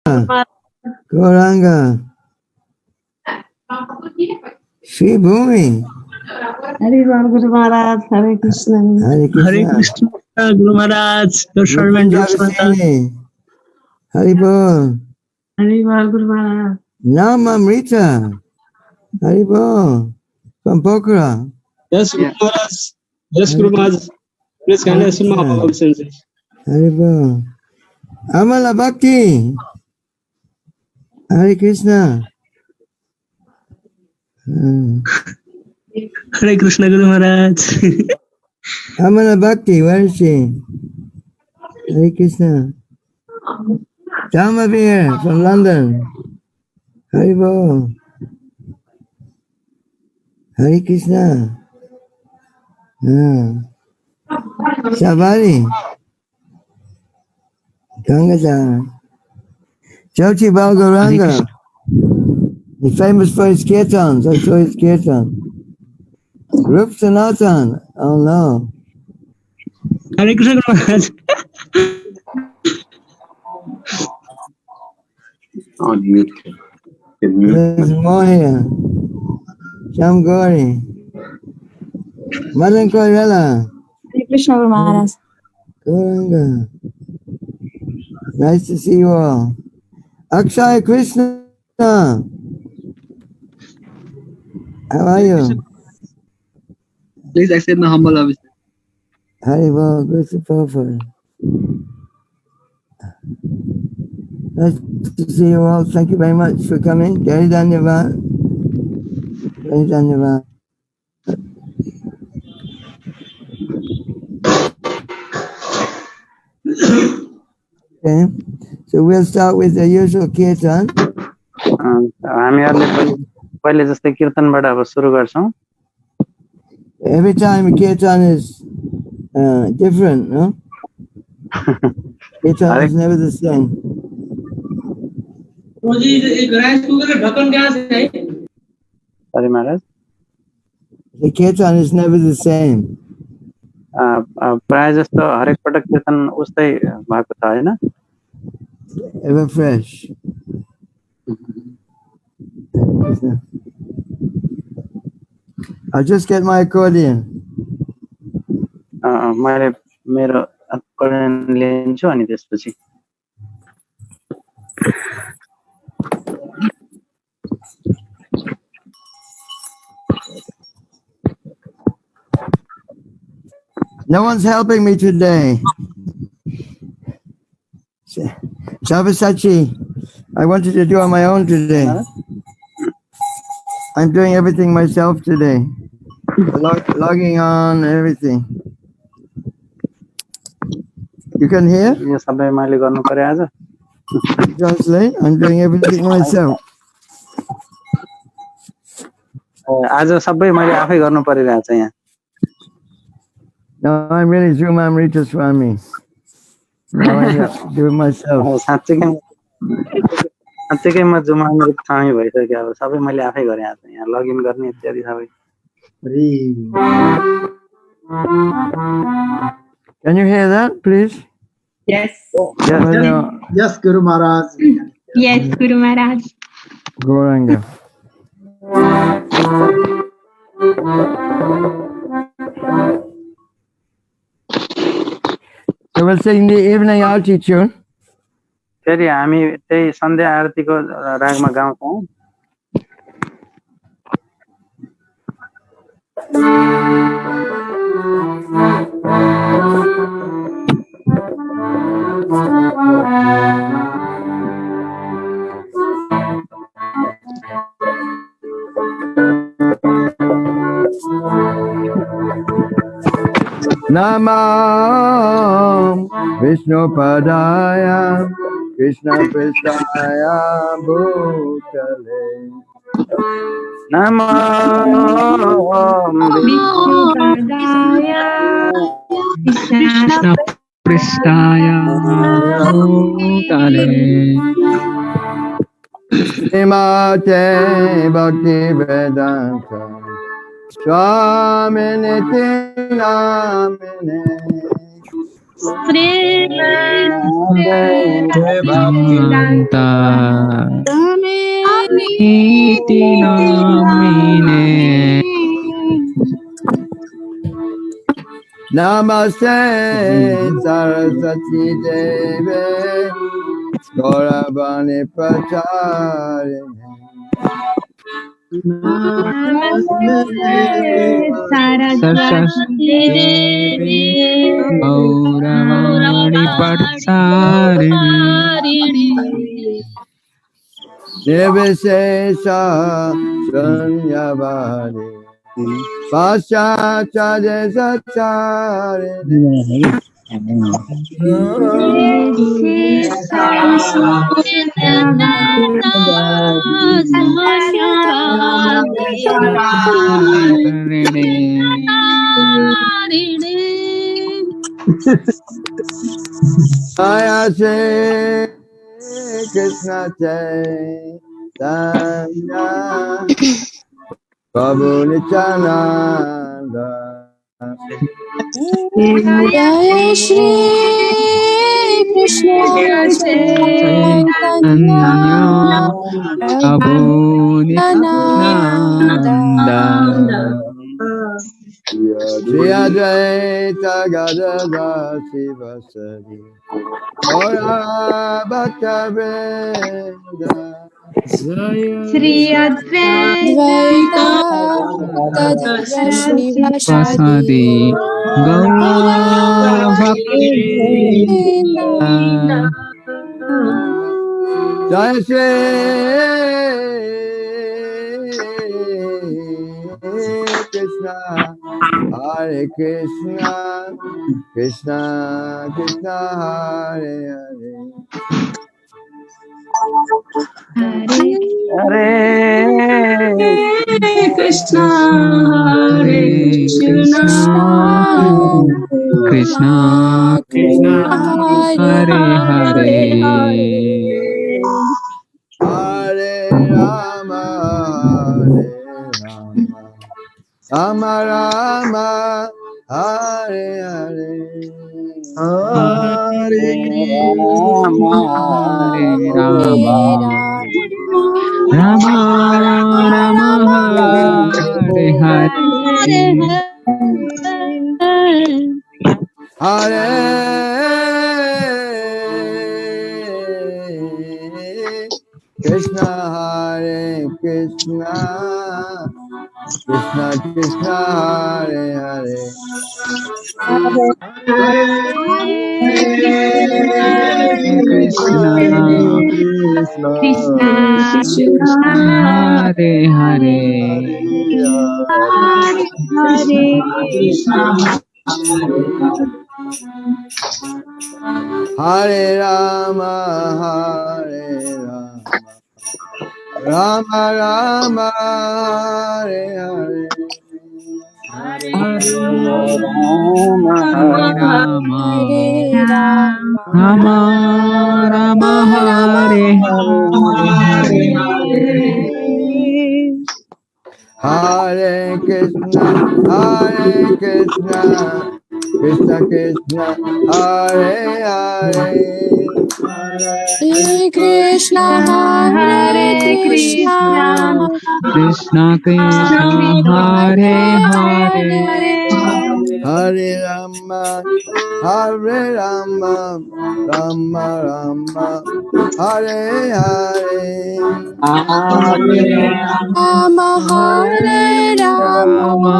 Gauranga, Sri Bhumi. Haribol Guru Maharaj, Hare Krishna. Hare Hare Krishna. Krishna, Guru Maharaj, your servant Punjabi Guru Maharaj. Seni. Haribol. Haribol Guru Maharaj. Namamrita. Haribol. From Pokhara. Yes, Guru Maharaj. Yes, Guru Maharaj. Please kindly assume my obeisances. Haribol. Amala Bhakti. Hare Krishna. Hare Krishna, Guru Maharaj. Amala Bhakti, where is she? Hare Krishna. Dhamavir from London. Haribol. Hare Krishna. Savari. Gangadhar. Jyoti Balgaranga. He's famous for his kirtans. I saw his kirtan. Rup Sanatan. Oh no. Hare Krishna, Guru Maharaj. On mute. There's more here. Sham Gauri. Madan Koirala. Hare Krishna Guru Maharaj. Gauranga. Nice to see you all. Akshay Krishna. How are you? Please accept my humble obeisance. Haribol, good to Prabhupada. Nice to see you all. Thank you very much for coming. Jai Dhanyavad. Jai Dhanyavad. Okay, so we'll start with the usual kirtan. हामीहरूले पहिले जस्तै कीर्तनबाट अब सुरु गर्छौं. Every time kirtan is different, no? Kirtan is never the same. Sorry, Maharaj. The kirtan is never the same. प्राय जस्तो हरेक पटक कीर्तन उस्तै भएको छ हैन. Ever fresh. I'll just get my accordion. मैले मेरो accordion लिन्छु अनि त्यसपछि No one's helping me today. Sarvasachi, I wanted to do on my own today. I'm doing everything myself today. Logging on, everything. You can hear? यो सबै मैले गर्नु पर्यो आज. Translate, I'm doing everything myself. आज सबै मैले आफै गर्नु परिरहेछ यहाँ. No, I'm really Mahavishnu Swami. Now I have to do it myself. साच्चै म जुमामृत स्वामी भइसक्यो. अब सबै मैले आफै गरे आज यहाँ लगइन गर्ने इत्यादि सबै. Can you hear that, please? Yes. Yes, Guru Maharaj. Yes, Guru Maharaj. Gauranga. So we'll sing the evening arti tune. फेरि हामी त्यही सन्ध्या आरतीको रागमा गाउँछौं. Namam Vishnu Padaya Krishna Prestaya Bhutale. Namo Vishnu Padaya Krishna Prestaya Bhutale. Srimate Bhakti Vedanta Swami Niti Namine Devanta Iti Namine Namaste Saraswati Deve Gauravani Pracharine Saraswati Devi Gauravani Patsarini Nirvishesha Shunyavadi Paschacharya Sacharine Jaya Shri Krishna Chaitanya Prabhu Nityananda Jaya Shri Krishna Chaitanya Prabhu Nityananda Shri Advaita Gadadhar Sivasadi Gaura Bhakta Vrinda Sri Dvaita Advaita Gadadhara Shivasadi Pasadi Gaura Govinda Bhakta Jai Shri Krishna Hare Krishna Krishna Krishna Hare Hare Hare Krishna, Hare Hare Krishna Krishna Krishna Hare Hare Hare Rama Hare Rama Rama Rama Hare Hare Hare Hare Hare Rama Rama Rama Hare Hare Hare Krishna Hare Krishna Krishna Krishna Hare Hare Krishna Krishna, Krishna Krishna, Hare Hare Hare Hare Hare Rama Hare Rama Rama Rama Hare Hare Hare Rama, Hare Rama Hare Rama Rama Rama Hare Hare Hare Krishna Krishna Krishna Hare Hare Hare Krishna Hare Krishna Krishna Krishna Krishna Hare Hare Hare Rama Hare Rama Rama Rama Hare Hare Rama Hare Rama Rama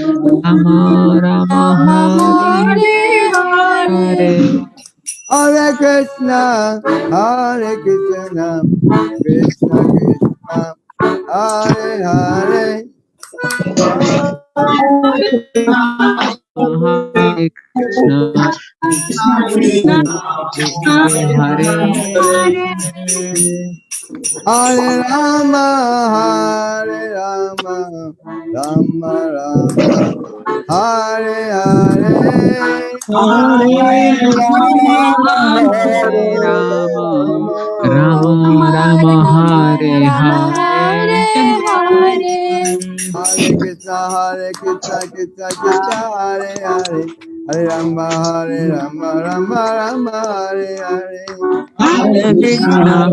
Rama Rama Rama Hare Hare Hare Hare Hare Krishna Krishna Krishna Hare Hare Hare Krishna Hare Hare Hare Rama Rama Rama Hare Hare Hare Rama Rama Rama Hare Rama Hare Hare Hare Hare Krishna Krishna Krishna Hare Hare Hare Rama, Rama Rama, Hare Hare. Hare Krishna,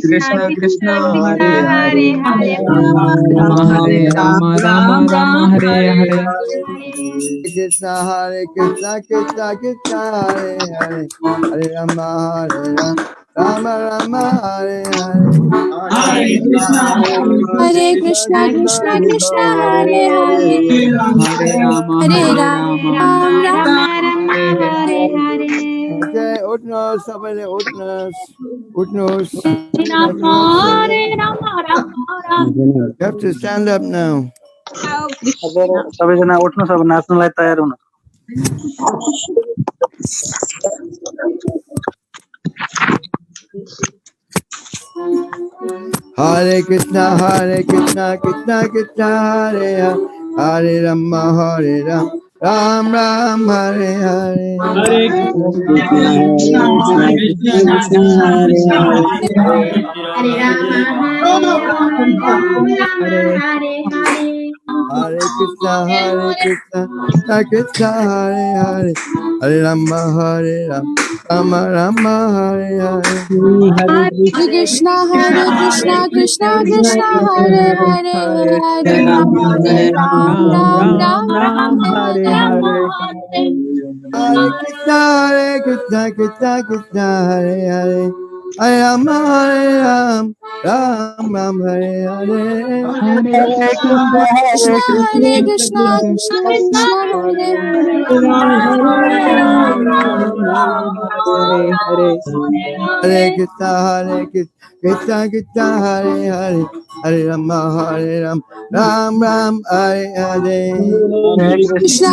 Krishna Krishna, Hare Hare, Hare Rama, Rama Rama, Hare Hare. Krishna, Krishna Krishna, Hare Hare. Hare Rama, Rama Rama, Hare Hare. Hare Krishna, Krishna Krishna, Hare Hare, Hare Rama, Hare Rama, Ram, Ram Hare Hare. Okay, utnos, sabale utnos, utnos. You have to stand up now. सबैजना उठ्नुहोस् अब नाच्नलाई तयार हुनु Hare Krishna, Krishna Krishna, Hare Hare. Hare Rama, Ram Ram, Hare Hare. Hare Krishna, Krishna Krishna, Hare Hare, Hare Rama, Hare Hare Krishna, Krishna Krishna, Hare Hare. Hare Rama, Rama Rama, Hare Hare. Hare Hare Krishna, Krishna Krishna, Hare Hare, Hare Rama, Ram Ram, Hare Hare. Hare Krishna, Krishna Krishna, Hare Hare. Hare Rama, Ram Ram, Hare Hare. Hare Krishna, Krishna, Krishna Krishna Krishna, Hare Hare Hare. Hare Krishna, Krishna Krishna, Hare Hare. Hare Rama, Ram Ram, Hare Hare. Krishna,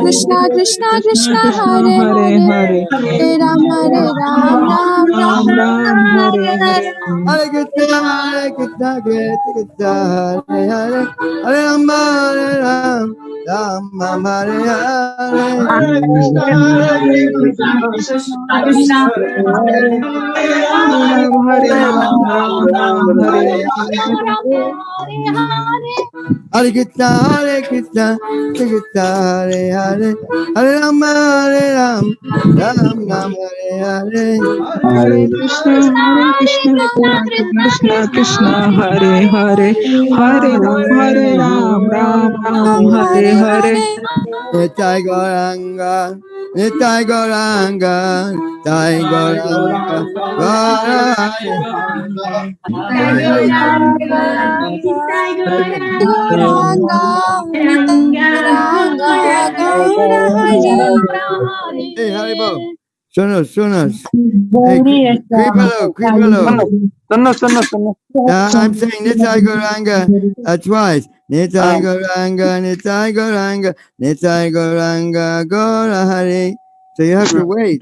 Krishna Krishna Krishna, Hare Hare Hare, Hare. Hare Rama, Ram Ram, Ram Ram, Hare Hare. Hare Krishna, Krishna Krishna, Hare Hare. Hare Rama, Ram Ram, Hare Hare. Hare Krishna, Krishna Krishna, Hare Ram, Ram Ram, Hare Hare Krishna, Krishna Krishna, Hare Hare. Hare Rama, Ram Ram, Hare Hare. Hare Krishna, Krishna Krishna, Hare Hare, Hare Ram, Ram Ram, Hare Hare. Nitai Gauranga, Nitai Gauranga, Nitai Gauranga, Gauranga, Nitaranga, Gaura Hare. Hey, Haribo, Sunos. Hey, creep below. सुन्नु Yeah, I'm saying Nitai Gauranga twice. Nitai Gauranga, Nitai Gauranga, Nitai Gauranga, Gaura Hare. So you have to wait.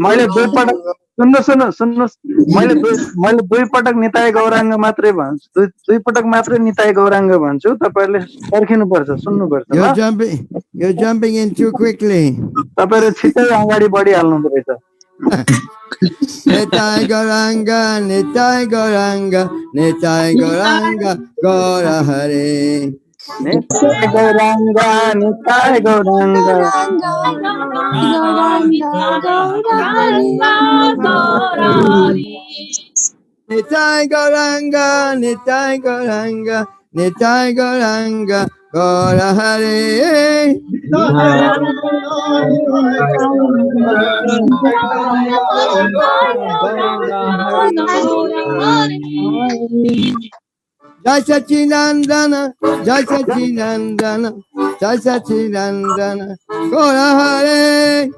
मैले दुई पटक सुन्नुहोस् मैले दुई पटक निताय गौराङ्ग मात्रै भन्छु दुई पटक मात्रै निताय गौराङ्ग भन्छु तपाईहरुले पर्खिनुपर्छ सुन्नुपर्छ ल You're jumping in too quickly. तपाईहरु छिटै अगाडि बढिहाल्नु पर्छ Nitai Gauranga, Nitai Gauranga, Nitai Gauranga, Gaura Hare. Nitai Gauranga Nitai Gauranga Gauranga, Gauranga, Gaura Hare. Nitai Gauranga, Nitai Gauranga, Nitai Gauranga, Gaura Hare. Jai Sachinandana, Jai Sachinandana, Jai Sachinandana, Gaura Hare.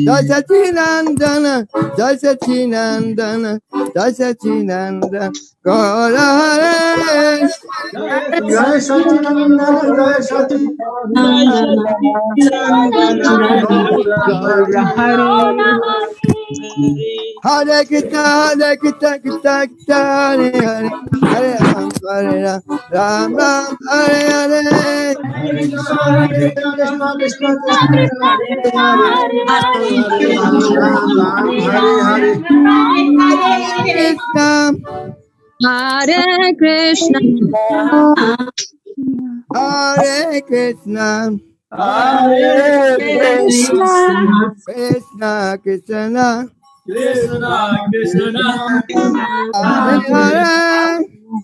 Jai Sachinandana, Jai Sachinandana, Jai Sachinandana, Gaura Hare. Jai Sachinandana, Jai Sachinandana, Gaura Hare. Hare Krishna, Hare Krishna, Krishna Krishna, Hare Hare, Hare Ram, Ram Ram, Hare Hare. Krishna Krishna Krishna Hare Hare Hare Ram Ram Ram Hare Hare Krishna, Hare Krishna, Hare Krishna, Hare Krishna, Krishna Krishna, Krishna Krishna, Hare Hare,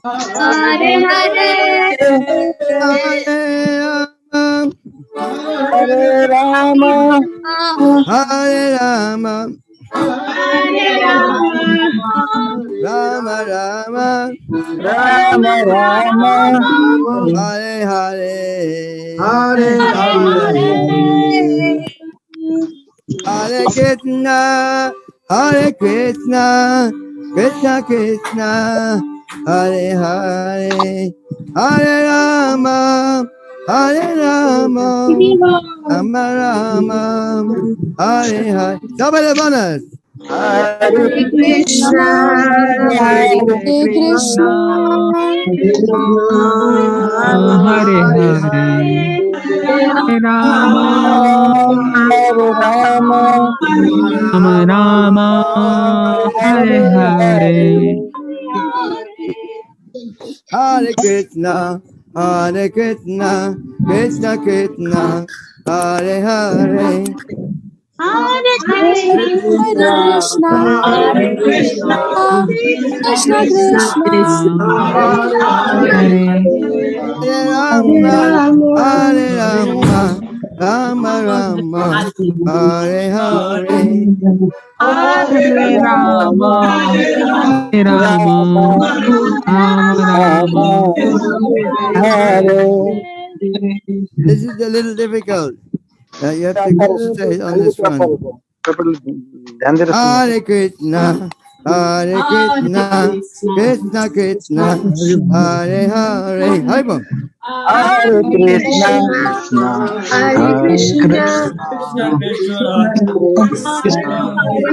Hare Hare, Hare Rama, Hare Rama, Hare Rama, Hare Rama, Rama Rama, Rama Rama, Hare Hare, Hare Hare Hare Krishna, Hare Krishna, Krishna Krishna, Hare Hare, Hare Rama, Hare Rama, Rama Rama, Hare Hare. Somebody bonus. Hare Hare Krishna, Hare Hare Hare Krishna, Krishna, Hare Hare, Hare Rama, Hare Rama, Rama Rama, Hare Hare. Hare Krishna, Hare Krishna, Krishna Krishna, Hare Hare. Hare Krishna, Hare Krishna, Hare Krishna Krishna Krishna Krishna, Hare Hare Rama, Hare Rama, Rama Rama, Hare Hare. Hare Rama, Hare Rama, Rama Rama. This is a little difficult. You have to concentrate on this one. ध्यान दिएर सुन्नु Hare Krishna, Hare Krishna, Krishna Krishna, Hare Hare. Hare Hare Krishna, Krishna Hare Krishna, Krishna Krishna, Krishna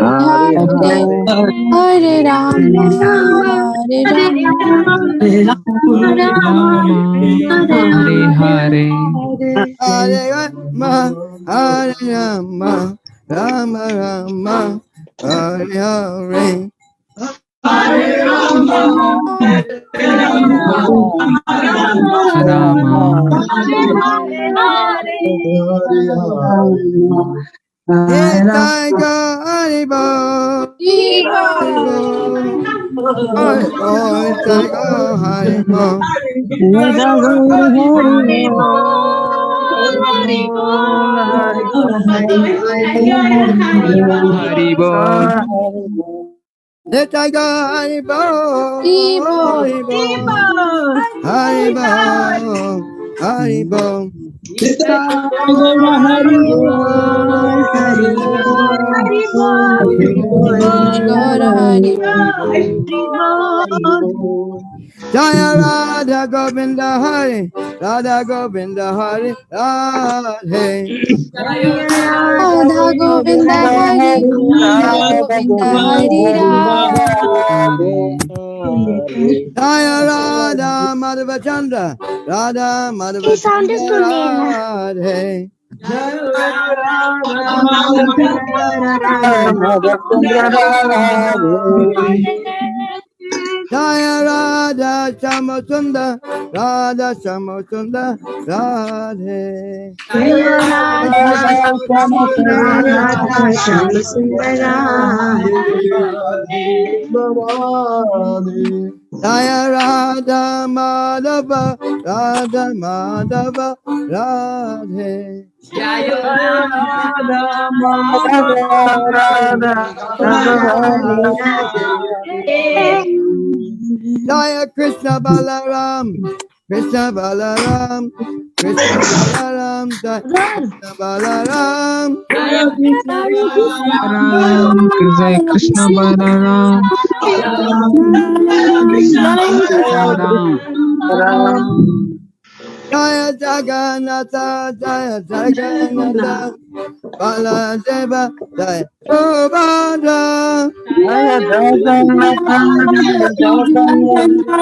Hare Hare Hare, Hare Rama, Hare Rama, Rama, Hare Hare, Hare Rama, Hare Rama, Rama Rama, Hare Hare. Rama, Nitai Haribo, Haribo, Haribo, Nitai Haribo. Hari Bol, Nitai Haribo, Haribo, Haribo, Haribo. Jaya Radha Govinda Hari, Radha Govinda Hari, Radhe. Radha Govinda Hari, Radha Govinda Hari Radhe. Jaya Radha Madhava Chandra, Radha Madhava Chandra, Radhe. Jaya Radha Shamasunda, Radha Shamasunda, Radhe. Jaya Radha Madhava, Radha Madhava, Radhe. Jaya Krishna Balaram, Krishna Balaram, Krishna Balaram, Jaya Krishna Balaram. Ram, Jai Krishna Balaram, Ram. Jaya Jagannatha, Jaya Jagannatha, Baladeva, Jaya Subhadra. Jaya Jagannatha, Jaya Jagannatha.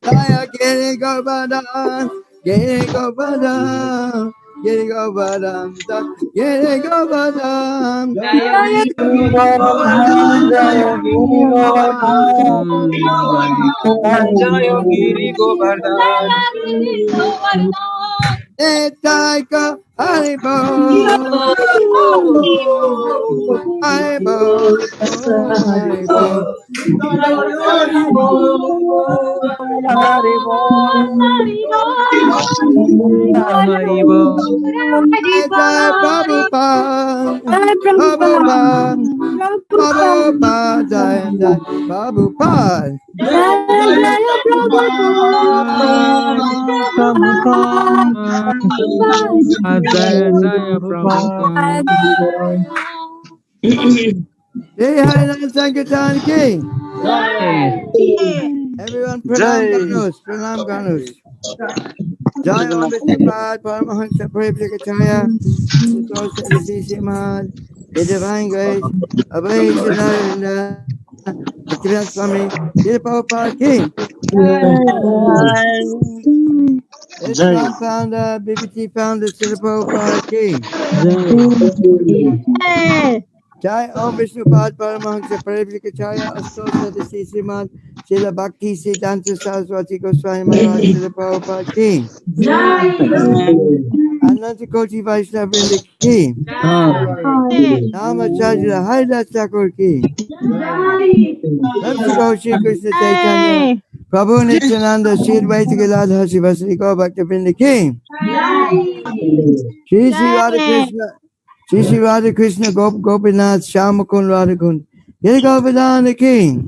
Jaya Giri Govardhan, Giri Govardhan, Giri Govardhan, Giri Govardhan. Jaya Giri Govardhan. Nitaika Haribo, Haribo, Haribo. Haribo. Jai Prabhupada, Prabhupada, Prabhupada, Jai Jai Prabhupada. Prabhupada. Jaya Jaya Prabhupada. Jai Harinam Sankirtan Ki. Everyone pranam Ganus, pranam Ganus. Jai Om Vishnupada, Paramahansa Pariplikataya, Sutosa Visisi Mahad, the Divine Grace, Abhay Siddhartha, Bhaktivedanta Swami, Srila Prabhupada Ki. ISKCON founder, BBT founder, Srila Prabhupada Ki. Jai Om Vishnupad Paramahansa Pariplikacharya Astosa Desi Srimad Srila Bhakti Siddhanta Saraswati Goswami Maharaj Srila Prabhupada Ki. Ananta Koti Vaishnava Vrinda Ki. Namacharya Haridas Thakur Ki. Namsi Shri Krishna Chaitanya Prabhu Nityananda Shri Advaita Gadadhar Srivasadi Gaur Bhakta Vrinda Ki. Shri Shri Radha Krishna Shri Shri Radha Krishna Gopinath Shamakun Radhakund Giri Govardhana Ki.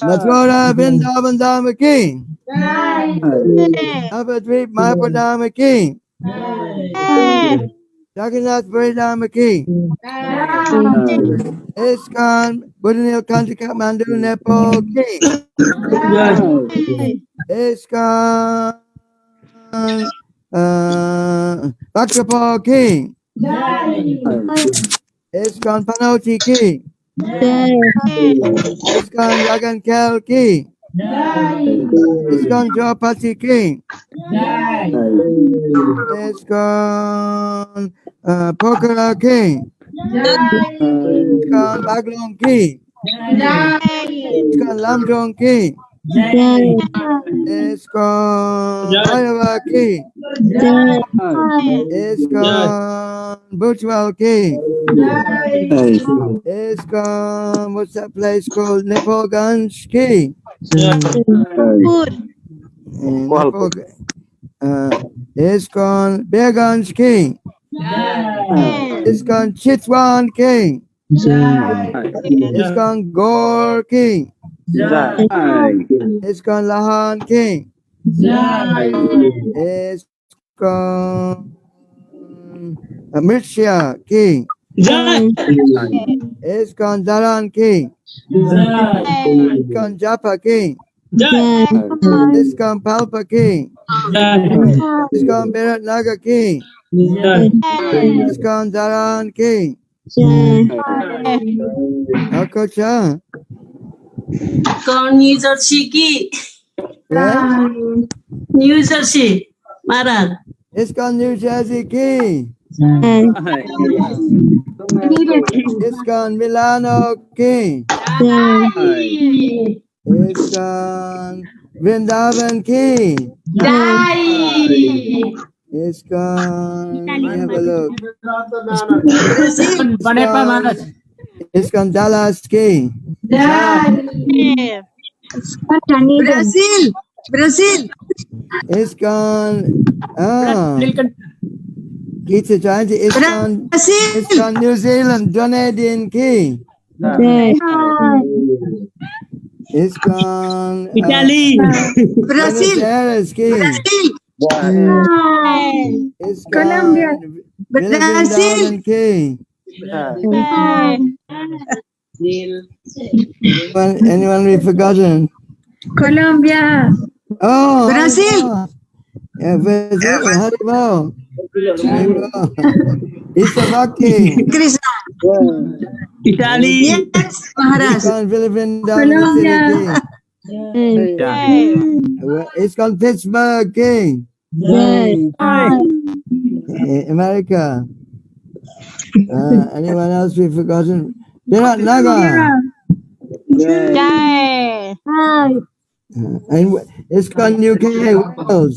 Mathura Vrindavan Dhama Ki. Navadvip Mahapadama Ki. Jagannath Puri Dhama Ki. ISKCON Buddhanil Kanchika Mandu Nepal Ki. ISKCON Bhaktapal Ki. ISKCON Panoti Ki. ISKCON Yagan Kel Ki. ISKCON Jopati Ki. ISKCON Pokhara Ki. ISKCON Baglong Ki. ISKCON Lamjong Ki. ISKCON Bhairava Ki. ISKCON Bhutwal Ki. ISKCON, what's that place called? Nepalganj Ki. Nepal, ISKCON Bearganj Ki. ISKCON Chitwan Ki. ISKCON Gaur Ki. ISKCON Lahan Ki. ISKCON Amritsar Ki. ISKCON Dharan Ki. ISKCON Japa Ki. ISKCON Palpa Ki. ISKCON Bharat Nagar Ki. ISKCON Dharan Ki. Akocha. ISKCON New Jersey Ki. New Jersey, Maharaj. ISKCON New Jersey Ki. ISKCON Milano Ki. ISKCON Vrindavan Ki. ISKCON, let me have a look. ISKCON Dallas Ki. Brazil. ISKCON, Gita Jayanti, ISKCON New Zealand, Dunedin Ki. ISKCON Italy. Buenos Aires Ki. ISKCON Vrindavan Ki. Anyone we've forgotten? Colombia. Oh, Brazil. Yeah, Brazil. Haribol. Isabaki. Krishna. Italy. Yes, Maharaj. ISKCON Philippine Colombia. City. ISKCON Pittsburgh King. America. Anyone else we've forgotten? Virat Naga. And ISKCON UK Wales.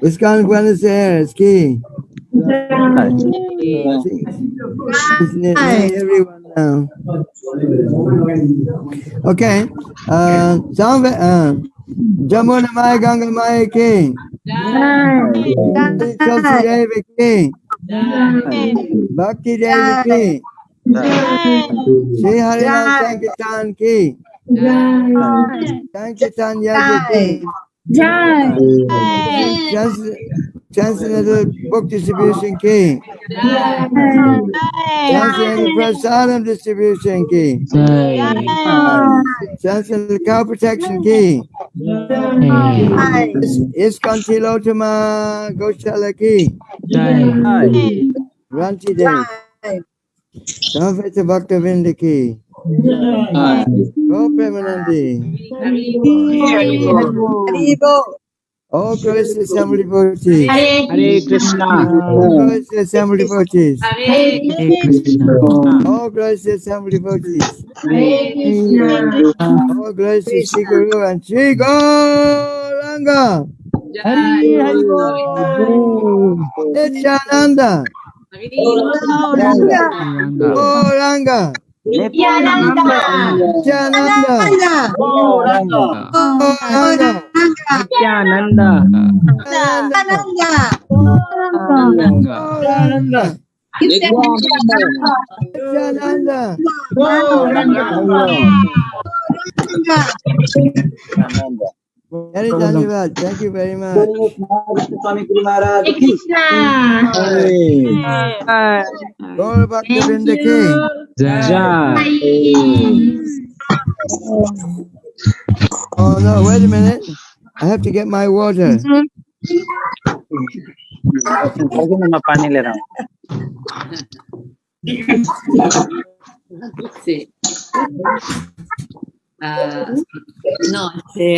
ISKCON Buenos Aires Key. It's nearly everyone now. Okay. Jamuna Maya Ganga Maya King. Tulsi Devi King. Bhakti Devi King. Sri Harinam Sankirtan King. Sankirtan Yajna King. Transcendental Book Distribution King. Transcendental Prasadam Distribution King. Transcendental Cow Protection King. ISKCON Tilotama Goshala King. Ranchi Dev. Samveta Bhaktavinda King. Go Premanandi. All glories to Assembly Devotees. Hare Krishna. All glories to Assembly Devotees. Hare Krishna. All glories to Assembly Devotees. All glories to Sri Guru and Sri Gauranga. Nityananda. Gauranga. Nityananda. Gauranga. Nityananda. Nityananda. Very Dhanyavad. Thank you very much. Gaur Bhaktavinda King. Jai. Oh no, wait a minute. I have to get my water. पानी ले रहा हूँ. Sì. No,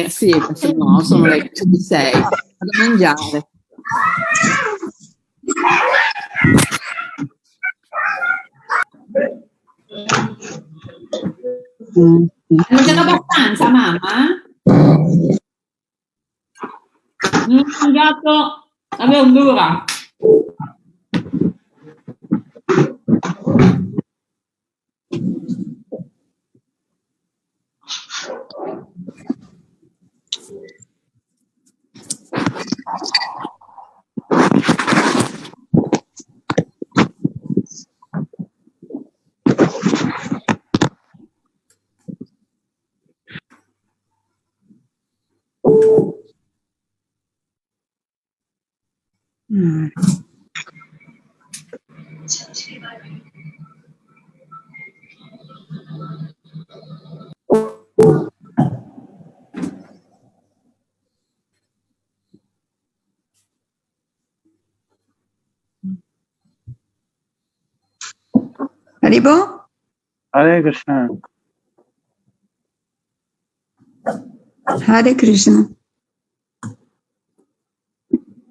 sì, no, sono le 6. Vado a mangiare. Mangiato abbastanza, mamma? Non ho mangiato la verdura. Haribo? Hare Krishna. Hare Krishna.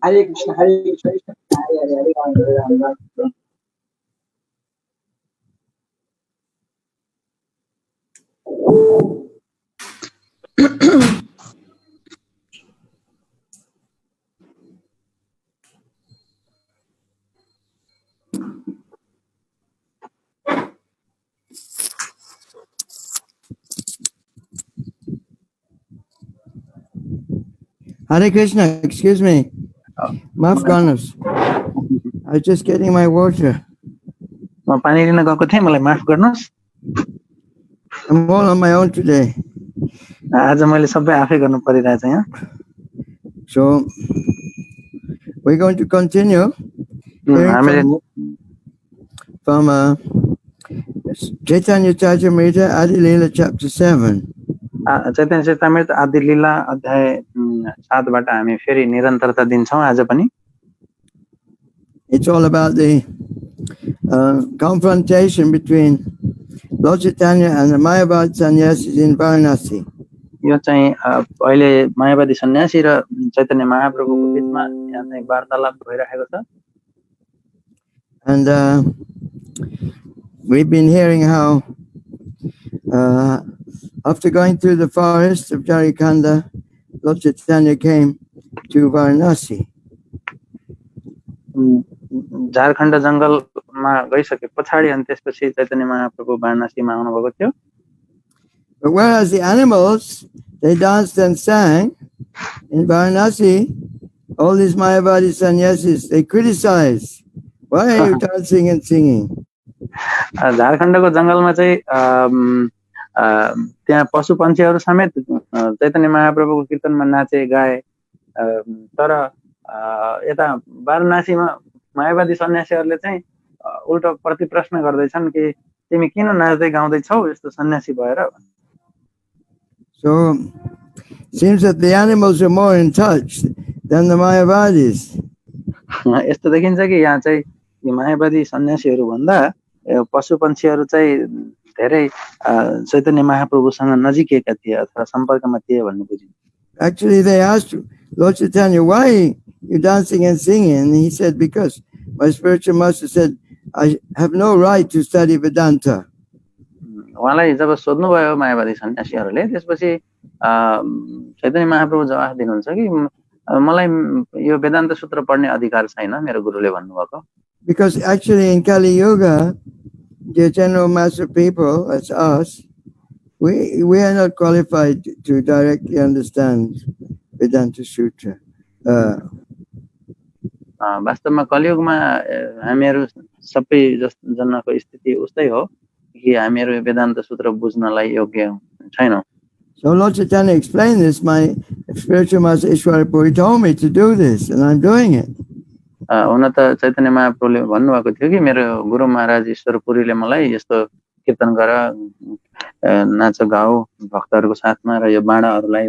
Hare Krishna. Hare Krishna. Hare Hare. Hare Krishna, excuse me. Maaf garnas. I was just getting my water. म पानी लिन गएको थिएँ, मलाई माफ गर्नुस्. I'm all on my own today. आज मैले सबै आफै गर्नु परिरहेछ यहाँ. So we're going to continue from Caitanya Katha Adi Leela chapter 7. चैतन्य चरितामृत आदि लीला अध्याय 7 बाट हामी फेरि निरन्तरता दिन्छौँ आज पनि। It's all about the confrontation between Lord Chaitanya and the Mayavad sannyasis in Varanasi. यो चाहिँ अहिले मायावादी सन्यासी र चैतन्य महाप्रभुको बीचमा यहाँ चाहिँ वार्तालाप भइरहेको छ। And we've been hearing how after going through the forest of Jarikanda, Lord Chaitanya came to Varanasi. Jharkhand जंगलमा गइसके पछाडि अनि त्यसपछि चैतन्य महाप्रभु वाराणसीमा आउनुभएको थियो। But whereas the animals, they danced and sang, in Varanasi, all these Mayavadi sannyasis, they criticized, why are you dancing and singing? झारखण्डको जंगलमा चाहिँ त्यहाँ पशु पन्छीहरू समेत चैतन्य महाप्रभुको कीर्तनमा नाचे गाए, तर यता वाराणसीमा मायावादी सन्यासीहरूले चाहिँ उल्टो प्रतिप्रश्न गर्दैछन् कि तिमी किन नाच्दै गाउँदै छौ यस्तो सन्यासी भएर। So seems that the animals are more in touch than the Mayavadis. यस्तो देखिन्छ कि यहाँ चाहिँ यो मायावादी सन्यासीहरू भन्दा पशु पन्छीहरू चाहिँ धेरै चैतन्य महाप्रभुसँग नजिकेका थिए अथवा सम्पर्कमा थिए भन्ने बुझिन्छ। Actually, they asked Lord Chaitanya, why you dancing and singing? And he said, because my spiritual master said, I have no right to study Vedanta. उहाँलाई जब सोध्नुभयो मायावादी सन्यासीहरूले त्यसपछि चैतन्य महाप्रभु जवाफ दिनुहुन्छ कि मलाई यो वेदान्त सूत्र पढ्ने अधिकार छैन, मेरो गुरुले भन्नुभएको। Because actually in Kali Yuga, the general mass of people, as us, we are not qualified to directly understand Vedanta Sutra. वास्तवमा कलियुगमा हामीहरू सबै जनाको स्थिति उस्तै हो कि हामीहरू वेदान्त सूत्र बुझ्नलाई योग्य छैनौं। So Lord Chaitanya explained this. My spiritual master Ishwarapuri told me to do this, and I'm doing it. हुन त चैतन्य महाप्रभुले भन्नुभएको थियो कि मेरो गुरु महाराज ईश्वरपुरीले मलाई यस्तो कीर्तन गर, नाच गाऊ भक्तहरूको साथमा र यो बाणाहरूलाई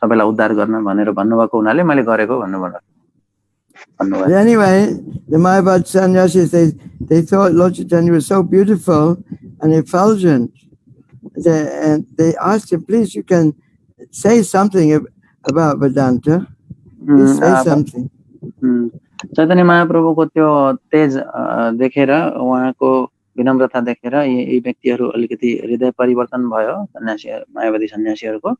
सबैलाई उद्धार गर्न भनेर भन्नुभएको हुनाले मैले गरेको भन्नुभयो। Anyway, the Mayavad sannyasis, they thought Lord Chaitanya was so beautiful and effulgent, and they asked him, please, you can say something about Vedanta. Please say something. चैतन्य महाप्रभुको त्यो तेज देखेर, उहाँको विनम्रता देखेर यी व्यक्तिहरू अलिकति हृदय परिवर्तन भयो सन्यासी मायावादी सन्यासीहरूको,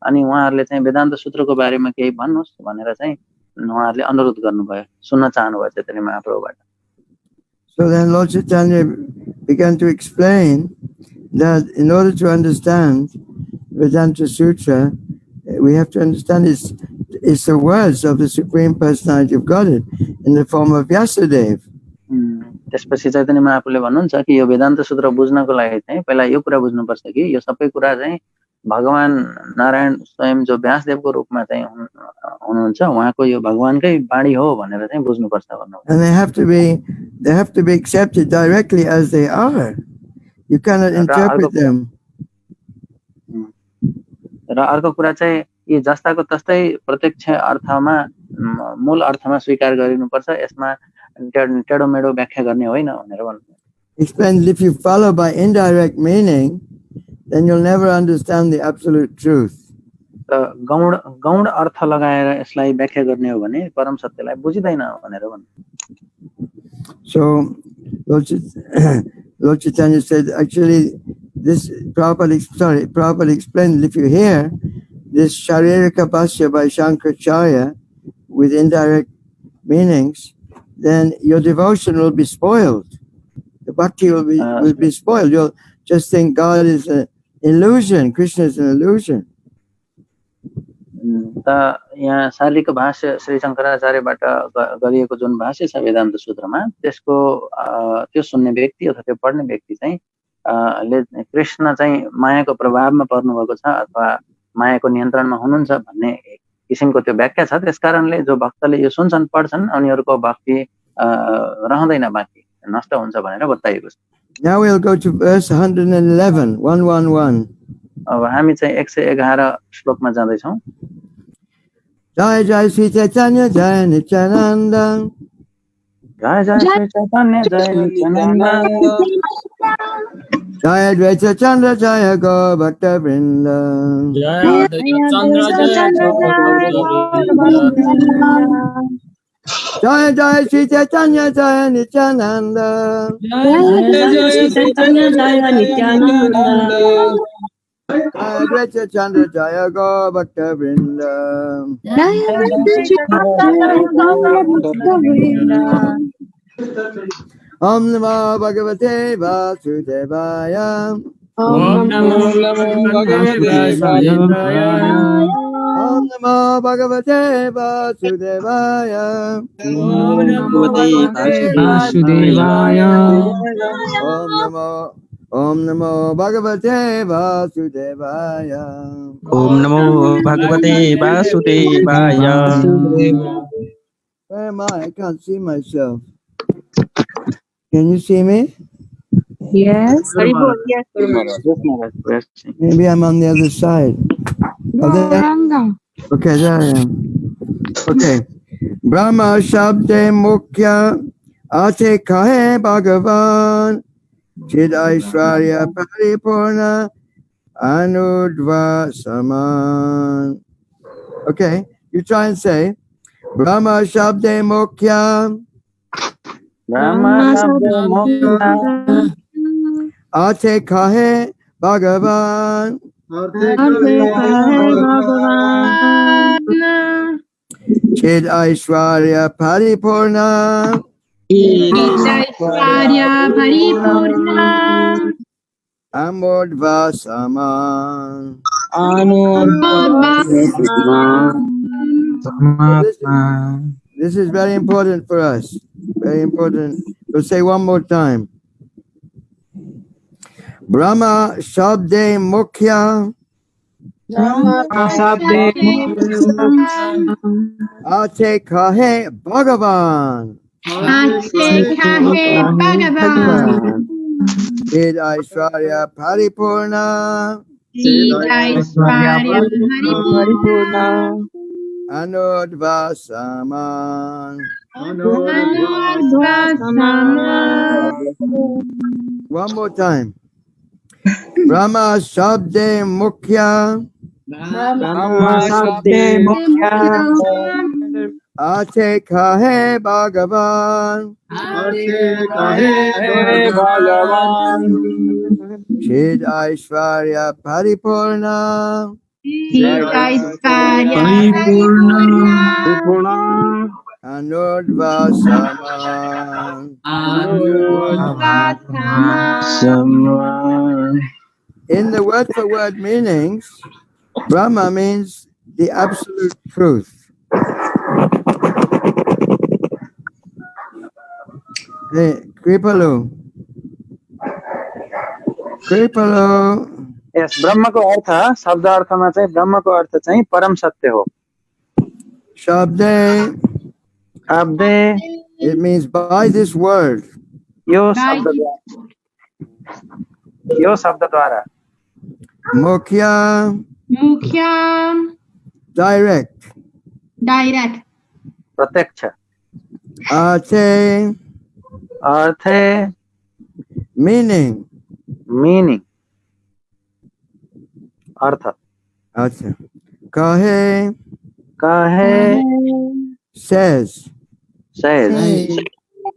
अनि उहाँहरूले चाहिँ वेदान्त सूत्रको बारेमा केही भन्नुस् भनेर चाहिँ उहाँहरूले अनुरोध गर्नुभयो, सुन्न चाहनुभयो चैतन्य महाप्रभुबाट। So then Lord Chaitanya began to explain that in order to understand Vedanta Sutra, we have to understand it's the words of the Supreme Personality of Godhead in the form of Vyasadeva. त्यसपछि चैतन्य महाप्रभुले भन्नुहुन्छ कि यो वेदान्त सूत्र बुझ्नको लागि चाहिँ पहिला यो कुरा बुझ्नुपर्छ कि यो सबै कुरा चाहिँ भगवान नारायण स्वयं जो व्यासदेवको रूपमा चाहिँ हुनुहुन्छ, उहाँको यो भगवानकै वाणी हो भनेर चाहिँ बुझ्नुपर्छ भन्नु। And they have to be accepted directly as they are. You cannot interpret them. र अर्को कुरा चाहिँ यी जस्ताको तस्तै प्रत्यक्ष अर्थमा मूल अर्थमा स्वीकार गरिनुपर्छ, यसमा टेढो मेढो व्याख्या गर्ने होइन भनेर भन्नु। Explained, if you follow by indirect meaning, then you'll never understand the absolute truth. गौण अर्थ लगाएर यसलाई व्याख्या गर्ने हो भने परम सत्यलाई बुझिदैन भनेर भन्नु। So Lord Chaitanya said, actually, this Prabhupada explained, if you hear this Sharirika Bhashya by Shankaracharya with indirect meanings, then your devotion will be spoiled. The bhakti will be spoiled. You'll just think God is an illusion, Krishna is an illusion. त यहाँ शारीरिक भाष्य श्री शंकराचार्यबाट गरिएको जुन भाष्य छ वेदान्त सूत्रमा, त्यसको त्यो सुन्ने व्यक्ति अथवा त्यो पढ्ने व्यक्ति चाहिँ कृष्ण चाहिँ मायाको प्रभावमा पर्नु भएको छ अथवा मायाको नियन्त्रणमा हुनुहुन्छ भन्ने किसिमको त्यो व्याख्या छ। त्यसकारणले जो भक्तले यो सुन्छन् पढ्छन् उनीहरूको भक्ति रहँदैन बाँकी, नष्ट हुन्छ भनेर बताइएको छ। Now we'll go to verse 111, 111. अब हामी चाहिँ 111 श्लोकमा जाँदैछौँ। Jai Jai Sri Caitanya Jai Nityananda. जय जय श्री चैतन्य जय Nityanand Jai Advaita Chandra Jaya Gaur Bhakta Vrinda. Jaya Chandra Jaya Jai Jai Sri Caitanya Jaya Nityananda. Jai Chaitanya Jaya Nityananda. Jai Advaita Chandra Jaya Gaur Bhakta Vrinda. Om Namo Bhagavate Vasudevaya. Om Namo Bhagavate Vasudevaya. Om Namo Bhagavate Vasudevaya. Om Namo Vasudevaya. Om Namo Bhagavate Vasudevaya. Om Namo Bhagavate Vasudevaya. Where am I? I can't see myself. Can you see me? Yes. Maybe I'm on the other side. Oh, there. Okay, there I am. Okay. Brahma Shabde Mukhya Ate Kahe Bhagavan Chid Aishwarya Paripurna Anudva Saman. Okay, you try and say Brahma Shabde Mukhya Ate Kahe Bhagavan Chid Aishwarya Paripurna Amodva Saman. This is very important for us. Very important. We'll say one more time. Brahma Shabde Mukhya Ate Kahe Bhagavan Chid Aishwarya Paripurna Anodva Saman. One more time. Brahma Shabde Mukhya Ate Kahe Bhagavan Chid Aishwarya Paripurna Anodva Saman. In the word for word meanings, Brahma means the absolute truth. Hey, Kripalu. यस ब्रह्मको अर्थ शब्द अर्थमा चाहिँ ब्रह्मको अर्थ चाहिँ परम सत्य हो। Shabde, it means by this word. Yo शब्दद्वारा Mukhya, direct. प्रत्यक्ष Ate, अर्थ meaning. अर्थ Acha. Kahe, says.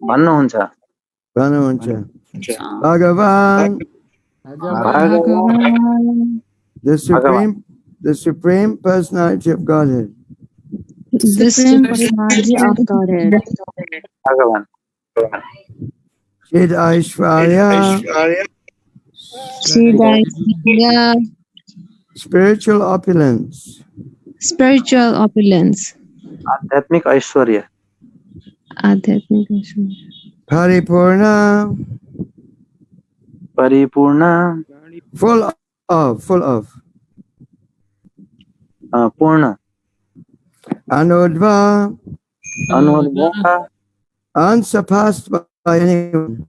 भन्नुहुन्छ। Bhagavan, the supreme personality of Godhead. भगवान Chid Aishwarya, spiritual opulence. आध्यात्मिक ऐश्वर्य Paripurna, full of. पूर्ण Anodva, unsurpassed by anyone.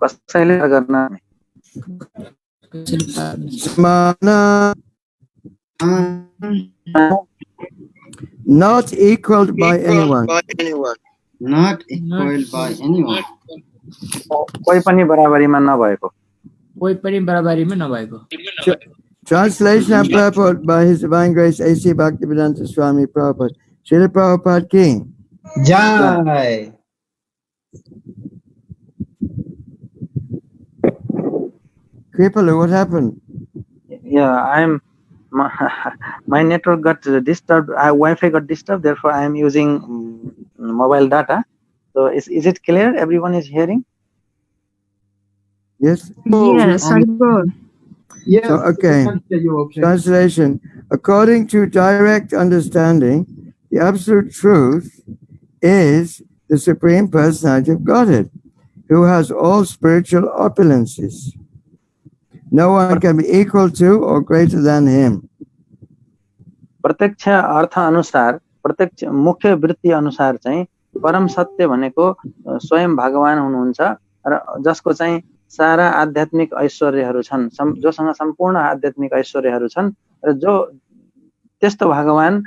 कसैले गर्न Samana, not equaled by anyone. Not equaled by anyone. कोही पनि बराबरीमा नभएको कोही पनि बराबरीमा नभएको Translation and purport by His Divine Grace A.C. Bhaktivedanta Swami Prabhupada. Srila Prabhupada Ki. Jai. Kripalu, what happened? Yeah, my network got disturbed. Wi-Fi got disturbed. Therefore, I am using mobile data. So, is it clear? Everyone is hearing? Yes. Yes, Haribol. Yes. So, okay. Translation. According to direct understanding, the absolute truth is the Supreme Personality of Godhead, who has all spiritual opulences. No one can be equal to or greater than him. प्रत्यक्ष अर्थ अनुसार प्रत्यक्ष मुख्य वृत्ति अनुसार चाहिँ परम सत्य भनेको स्वयं भगवान हुनुहुन्छ र जसको चाहिँ सारा आध्यात्मिक ऐश्वर्यहरू छन् जोसँग सम्पूर्ण आध्यात्मिक ऐश्वर्यहरू छन् र जो त्यस्तो भगवान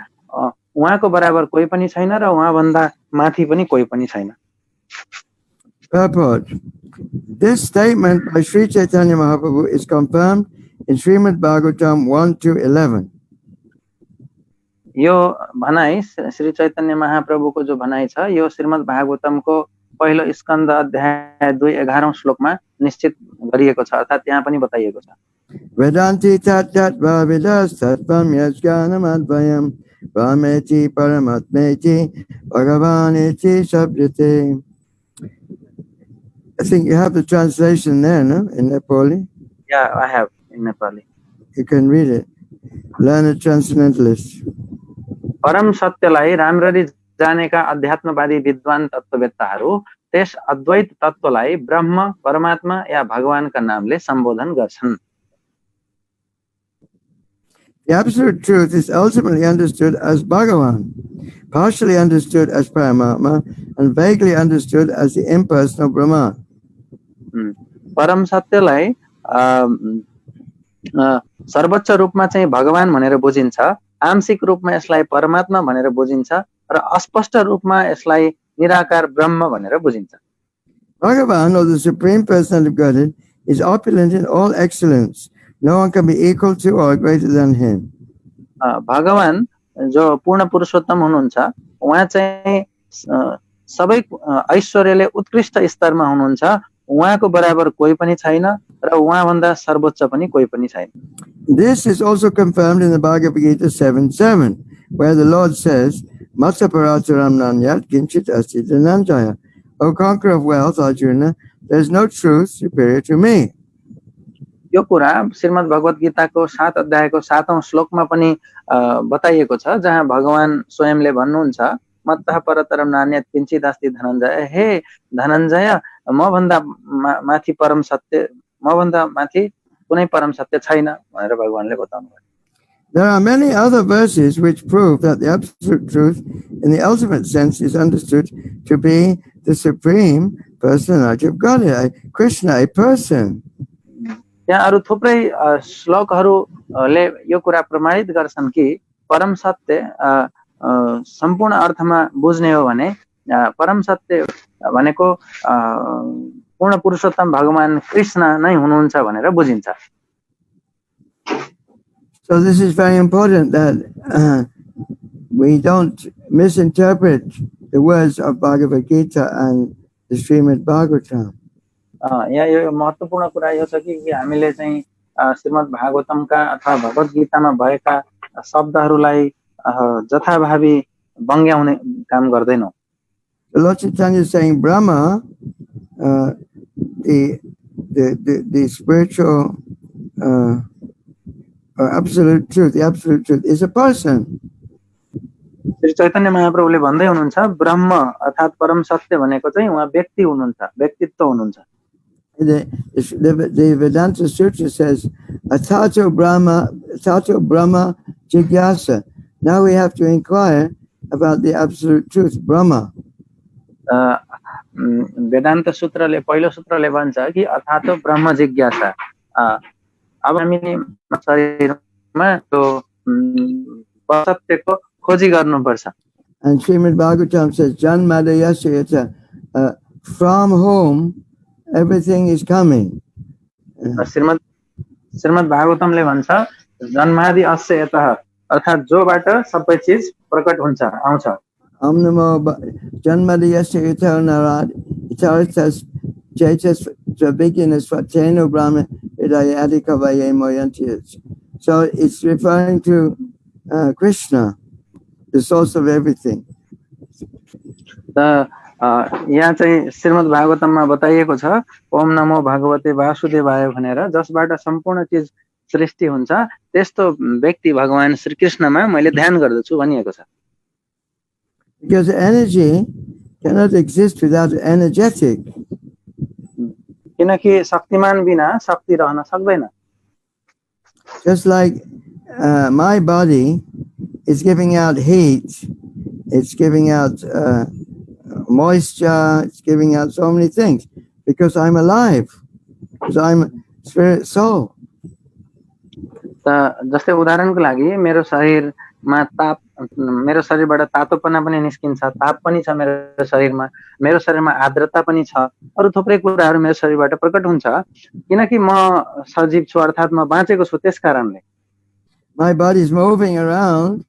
उहाँको बराबर कोही पनि छैन र उहाँ भन्दा माथि पनि कोही पनि छैन. Purport. This statement by Sri Caitanya Mahaprabhu is confirmed in Srimad Bhagavatam 1-11. यो भनाई श्री चैतन्य महाप्रभुको जो भनाई छ यो श्रीमद् भागवतमको पहिलो स्कन्द अध्याय 2:11औं श्लोकमा निश्चित गरिएको छ अर्थात त्यहाँ पनि बताइएको छ. Vedanti tat tat vavidas tatvam yajganam advayam brahmeti paramatmeti bhagavaneti sabhyate. I think you have the translation there, no? In Nepali? Yeah, I have in Nepali. You can read it. Learn a transcendentalist. परम सत्यलाई राम्ररी जानेका अध्यात्मवादी विद्वान तत्त्ववेत्ताहरू त्यस अद्वैत तत्त्वलाई ब्रह्म परमात्मा या भगवानका नामले सम्बोधन गर्छन्. The absolute truth is ultimately understood as Bhagavan, partially understood as Paramatma, and vaguely understood as the impersonal Brahman. परम सत्यलाई सर्वोच्च रूपमा चाहिँ भगवान भनेर बुझिन्छ, आंशिक रूपमा यसलाई परमात्मा भनेर बुझिन्छ र अस्पष्ट रूपमा यसलाई निराकार ब्रह्म भनेर बुझिन्छ. Bhagavan, or the Supreme Personality of Godhead, is opulent in all excellence. No one can be equal to or greater than him. भगवान जो पूर्ण पुरुषोत्तम हुनुहुन्छ उहाँ चाहिँ सबै ऐश्वर्यले उत्कृष्ट स्तरमा हुनुहुन्छ, उहाँको बराबर कोही पनि छैन र उहाँ भन्दा सर्वोच्च पनि कोही पनि छैन. This is also confirmed in the Bhagavad Gita 7:7, where the Lord says, Matsa parataram nanyat kinchit asti dhananjaya. O conqueror of wealth, Arjuna, there is no truth superior to me. यो कुरा श्रीमद् भगवत गीताको 7 अध्यायको 7औं श्लोकमा पनि बताइएको छ, जहाँ भगवान स्वयंले भन्नुहुन्छ मत्तः परतरम नान्यत् किञ्चित् अस्ति धनञ्जय. हे धनञ्जय, म भन्दा माथि परम सत्य, म भन्दा माथि कुनै परम सत्य छैन भनेर भगवानले बताउनु भयो. There are many other verses which prove that the absolute truth in the ultimate sense is understood to be the Supreme Personality of Godhead, Krishna, a person. त्यहाँ अरु थुप्रै श्लोकहरूले यो कुरा प्रमाणित गर्छन् कि परम सत्य सम्पूर्ण अर्थमा बुझ्ने हो भने परम सत्य भनेको पूर्ण पुरुषोत्तम भगवान कृष्ण नै हुनुहुन्छ भनेर बुझिन्छ. So this is very important that we don't misinterpret the words of Bhagavad Gita and the Srimad Bhagavatam. यहाँ यो महत्त्वपूर्ण कुरा यो छ कि हामीले चाहिँ श्रीमद् भागवतमका अथवा भगवत गीतामा भएका शब्दहरूलाई जथाभावी बङ्ग्याउने काम गर्दैनौँ. Lord Chaitanya is saying Brahma, the spiritual absolute truth, the absolute truth is a person. Shri Chaitanya महाप्रभुले भन्दै हुनुहुन्छ ब्रह्म अर्थात् परम सत्य भनेको चाहिँ उहाँ व्यक्ति हुनुहुन्छ, व्यक्तित्व हुनुहुन्छ. The Vedanta Sutra says Atato Brahma Jigyasa. Now we have to inquire about the absolute truth, Brahma. Vedanta सूत्रले पहिलो सूत्रले भन्छ कि अर्थात् ब्रह्म जिज्ञासा। अब हामीले शरीरमा त्यो सत्यको खोजी गर्नुपर्छ। And Srimad Bhagavatam says, Janmadayasya, from whom everything is coming. Shrimad भागवतमले भन्छ जन्मादि अस्य यतः, अर्थात् जोबाट सबै चीज प्रकट हुन्छ आउँछ। Om Namo Janmadayasya Yatha Narad Itarthas Chaitas Trabikinas Fateno Brahma Hidayati Kavaye Moyantis. So it's referring to Krishna, the source of everything. यहाँ चाहिँ श्रीमद् भागवतममा बताइएको छ ओम नमो भगवते वासुदेवाय भनेर, जसबाट सम्पूर्ण चीज सृष्टि हुन्छ त्यस्तो व्यक्ति भगवान श्री कृष्णमा मैले ध्यान गर्दछु भनिएको छ। Because energy cannot exist without energetic. किनकि शक्तिमान बिना शक्ति रहन सक्दैन। Just like my body is giving out heat, it's giving out moisture, it's giving out so many things because I'm alive, because I'm spirit soul. जस्तै उदाहरणको लागि मेरो शरीरमा ताप, मेरो शरीरबाट तातोपना पनि निस्किन्छ, ताप पनि छ मेरो शरीरमा आर्द्रता पनि छ, अरु थुप्रै कुराहरू मेरो शरीरबाट प्रकट हुन्छ किनकि म सजीव छु अर्थात् म बाँचेको छु। त्यस कारणले my body is moving around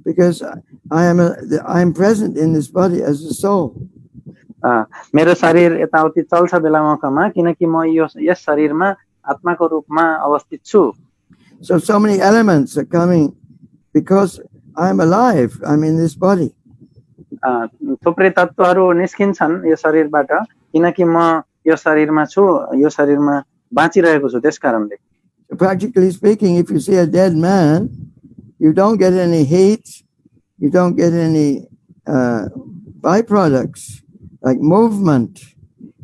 because I am present in this body as a soul. मेरो शरीर यताउति चल्छ बेला मौकामा किनकि म यस शरीरमा आत्माको रूपमा अवस्थित छु। So many elements are coming because I am alive, I'm in this body. थुप्रै तत्त्वहरू निस्किन्छन् यो शरीरबाट किनकि म यो शरीरमा छु, यो शरीरमा बाँचिरहेको छु। त्यस कारणले practically speaking, if you see a dead man, you don't get any heat, you don't get any byproducts like movement.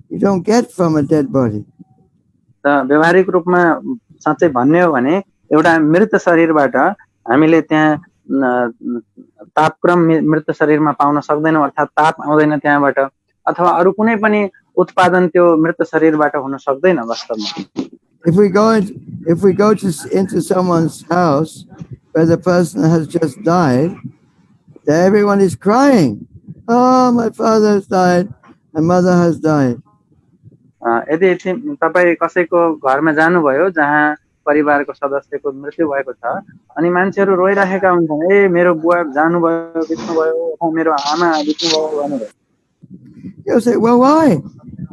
You don't get from a dead body. व्यवहारिक रूपमा साँच्चै भन्ने हो भने एउटा मृत शरीरबाट हामीले त्यहाँ तापक्रम मृत शरीरमा पाउन सक्दैनौं, अर्थात् ताप आउँदैन त्यहाँबाट, अथवा अरु कुनै पनि उत्पादन त्यो मृत शरीरबाट हुन सक्दैन वास्तवमा। If we go into someone's house where the person has just died, everyone is crying. Oh, my father has died, my mother has died. यदि तपाई कसैको घरमा जानुभयो जहाँ परिवारको सदस्यको मृत्यु भएको छ अनि मान्छेहरू रोइरहेका हुन्छन्, ए मेरो बुवा जानुभयो, बित्नुभयो, मेरो आमा बित्नुभयो भनेर। You say, well, why?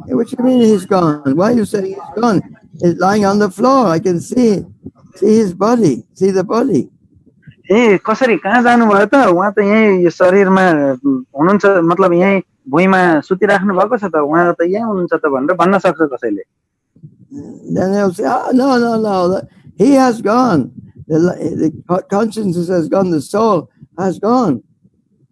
What do you mean he's gone? Why are you saying he's gone? He's lying on the floor. I can see his body, see the body. ए कसरी कहाँ जानुभयो त? उहाँ त यही यो शरीरमा हुनुहुन्छ, मतलब यही भुइँमा सुतिराख्नु भएको छ त, उहाँ त यही हुनुहुन्छ त भनेर भन्न सक्छ कसैले। Then they'll say, oh, no, he has gone. The consciousness has gone, the soul has gone.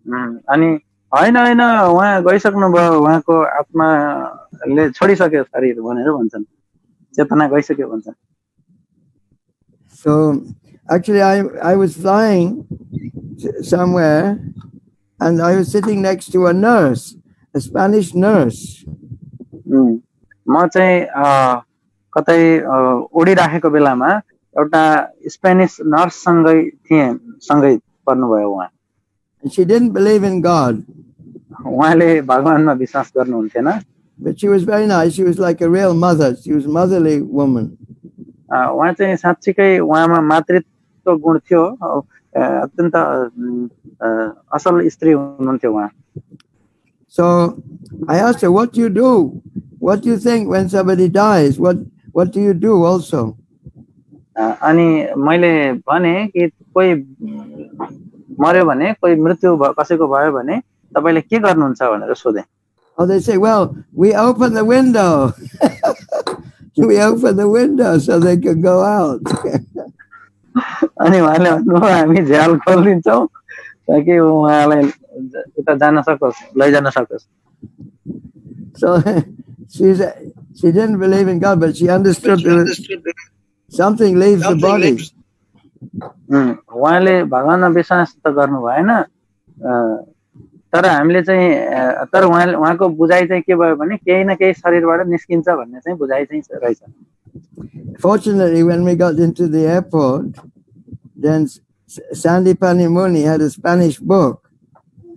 अनि हैन उहाँ गइसक्नु भयो, उहाँको आत्माले छोडिसक्यो शरीर भनेर भन्छन्, चेतना गइसक्यो भन्छन्। So actually I was flying somewhere and I was sitting next to a nurse, a Spanish nurse. म चाहिँ कतै उडिराखेको बेलामा एउटा स्पेनिश नर्स सँगै पर्नुभयो उहाँ। And she didn't believe in God. उहाँले भगवानमा विश्वास गर्नुहुन्थेन। But she was very nice. She was like a real mother. She was a motherly woman. उहाँ चाहिँ साच्चीकै उहाँमा मातृत्व गुण थियो, अत्यन्त असल स्त्री हुनुहुन्थ्यो उहाँ। So I asked her, what do you do? What do you think when somebody dies? What do you do also? अनि मैले भने कि कोही मर्यो भने, कोही मृत्यु कसैको भयो भने तपाईले के गर्नुहुन्छ भनेर सोधे। Oh, they say, well, we open the window. We open the window so they can go out. अनि उहाँले भन्नुभयो हामी झ्याल खोलिदिन्छौँ ताकि उहाँलाई उता जान सकोस्, लैजान सकोस्। So she didn't believe in God, but she understood that something leaves the body. उहाँले भगवानमा विश्वास त गर्नु भएन, तर हामीले चाहिँ तर उहाँको बुझाइ चाहिँ के भयो भने केही न केही शरीरबाट निस्किन्छ भन्ने चाहिँ बुझाइ चाहिँ रहेछ। Fortunately, when we got into the airport, then Sandipani Muni had a Spanish book,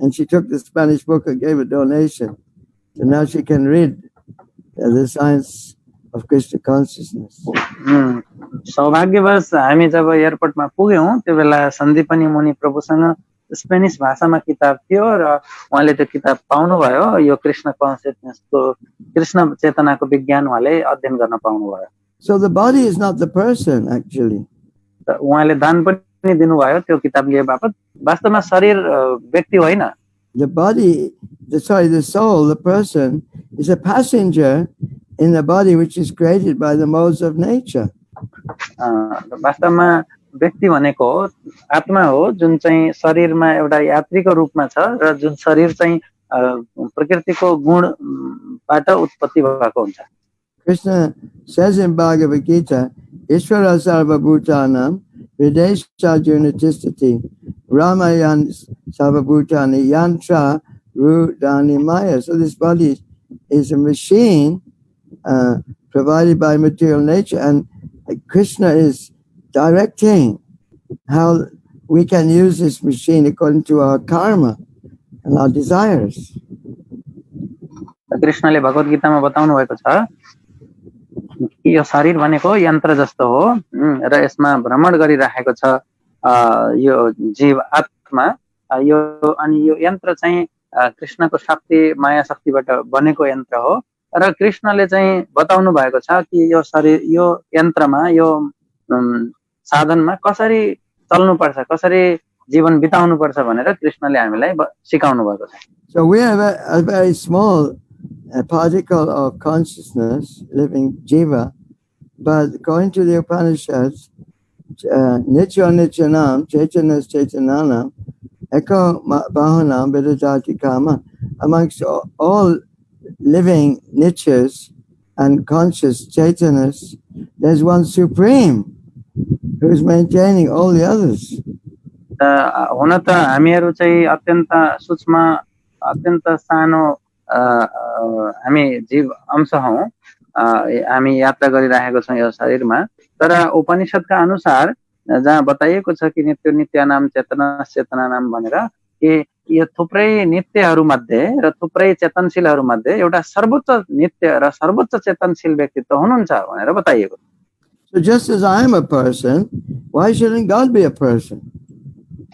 and she took the Spanish book and gave a donation. So now she can read the science of Krishna consciousness. सौभाग्यवश हामी जब एयरपोर्टमा पुग्यौं त्यो बेला सन्दीपनी मुनि प्रभुसँग Spanish भाषामा किताब थियो र उहाँले त्यो किताब पाउनुभयो। यो कृष्ण कन्सियसनेसको कृष्ण चेतनाको विज्ञान उहाँले अध्ययन गर्न पाउनुभयो। So the body is not the person actually. उहाँले दान पनि दिनुभयो त्यो किताब लिए बापत। वास्तवमा शरीर व्यक्ति होइन। The body, the soul, the person is a passenger in the body which is created by the modes of nature. वास्तवमा व्यक्ति भनेको आत्मा हो जुन चाहिँ शरीरमा एउटा यात्रीको रूपमा छ र जुन शरीर चाहिँ प्रकृतिको गुणबाट उत्पत्ति भएको हुन्छ। Krishna says in Bhagavad Gita, Ishvara sarva bhutanam videsha junatistati ramayan sarva bhutani yantra rudani maya. So this body is a machine provided by material nature, and Krishna is directing how we can use this machine according to our karma and our desires. कृष्णले भगवत गीतामा बताउनु भएको छ कि यो शरीर भनेको यन्त्र जस्तो हो र यसमा भ्रमण गरिराखेको छ यो जीव आत्मा यो अनि यो यन्त्र चाहिँ कृष्णको शक्ति माया शक्तिबाट बनेको यन्त्र हो र कृष्णले चाहिँ बताउनु भएको छ कि यो शरीर यो यन्त्रमा यो साधनमा कसरी चल्नु पर्छ कसरी जीवन बिताउनु पर्छ भनेर कृष्णले हामीलाई सिकाउनु भएको छ। So we have a very small particle of consciousness, living jiva, but according to the Upanishads, nitya nityanam, chaitanas chaitananam, eko bahanam vidadati kama. Amongst all living nityas and conscious chaitanas, there's one supreme who is maintaining all the others. हुन त हामीहरू चाहिँ अत्यन्त सूक्ष्म अत्यन्त सानो हामी जीव अंश हौं। हामी यात्रा गरिरहेको छौं यो शरीरमा। तर उपनिषदका अनुसार जहाँ बताइएको छ कि नित्य नित्यानाम चेतना चेतनानाम भनेर कि यो थुप्रै नित्यहरू मध्ये र थुप्रै चेतनशीलहरू मध्ये एउटा सर्वोच्च नित्य र सर्वोच्च चेतनशील व्यक्तित्व हुनुहुन्छ भनेर बताइएको। So just as I am a person, why shouldn't God be a person?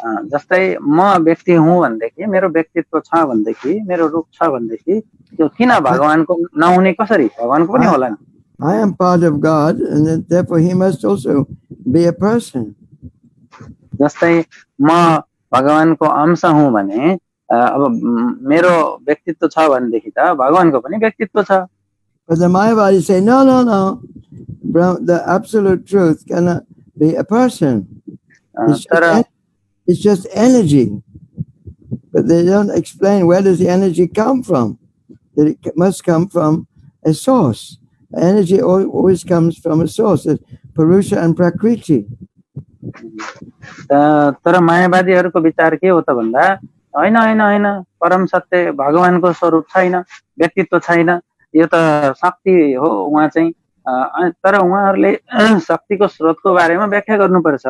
जस्तै म व्यक्ति हुँ भन्देखि मेरो व्यक्तित्व छ भन्देखि मेरो रूप छ भन्देखि त्यो किन भगवानको नहुने कसरी भगवानको पनि होला नि। I am part of God and therefore he must also be a person. जस्तै म भगवानको अंश हुँ भने अब मेरो व्यक्तित्व छ भनेदेखि त भगवानको पनि व्यक्तित्व छ। But the Mayavadi say no, the absolute truth cannot be a person. It's just energy. But they don't explain where does the energy come from. That it must come from a source. Energy always comes from a source. It's Purusha and Prakriti. तर मायावादीहरूको विचार के हो त भन्दा हैन हैन हैन परम सत्य भगवानको स्वरूप छैन व्यक्तित्व छैन यो त शक्ति हो उहाँ चाहिँ तर उहाँहरूले शक्तिको स्रोतको बारेमा व्याख्या गर्नुपर्छ।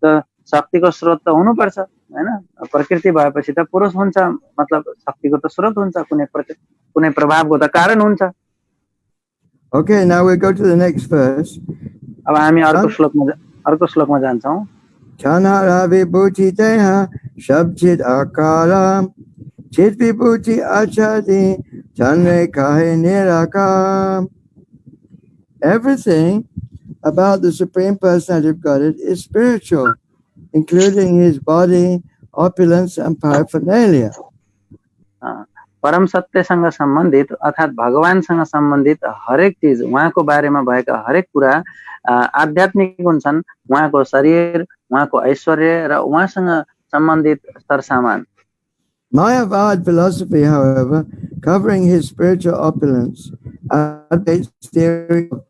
त शक्तिको स्रोत त हुनुपर्छ हैन प्रकृति भएपछि त पुरुष हुन्छ मतलब शक्तिको त स्रोत हुन्छ कुनै प्रभावको त कारण हुन्छ। Okay, now we go to the next verse. अब हामी अर्को श्लोकमा जान्छौं। Chanara vibhuti deha shabchit akaram chit vibhuti achadi chanve kahe nirakam. Everything about the Supreme Personality of Godhead is spiritual, including his body, opulence and paraphernalia. परम सत्यसँग सम्बन्धित अर्थात भगवानसँग सम्बन्धित हरेक चीज उहाँको बारेमा भएका हरेक कुरा आध्यात्मिक हुन्छन्। उहाँको शरीर उहाँको ऐश्वर्य र उहाँसँग सम्बन्धित सरसामान। Mayavad philosophy, however, covering his spiritual opulence, advocates theory of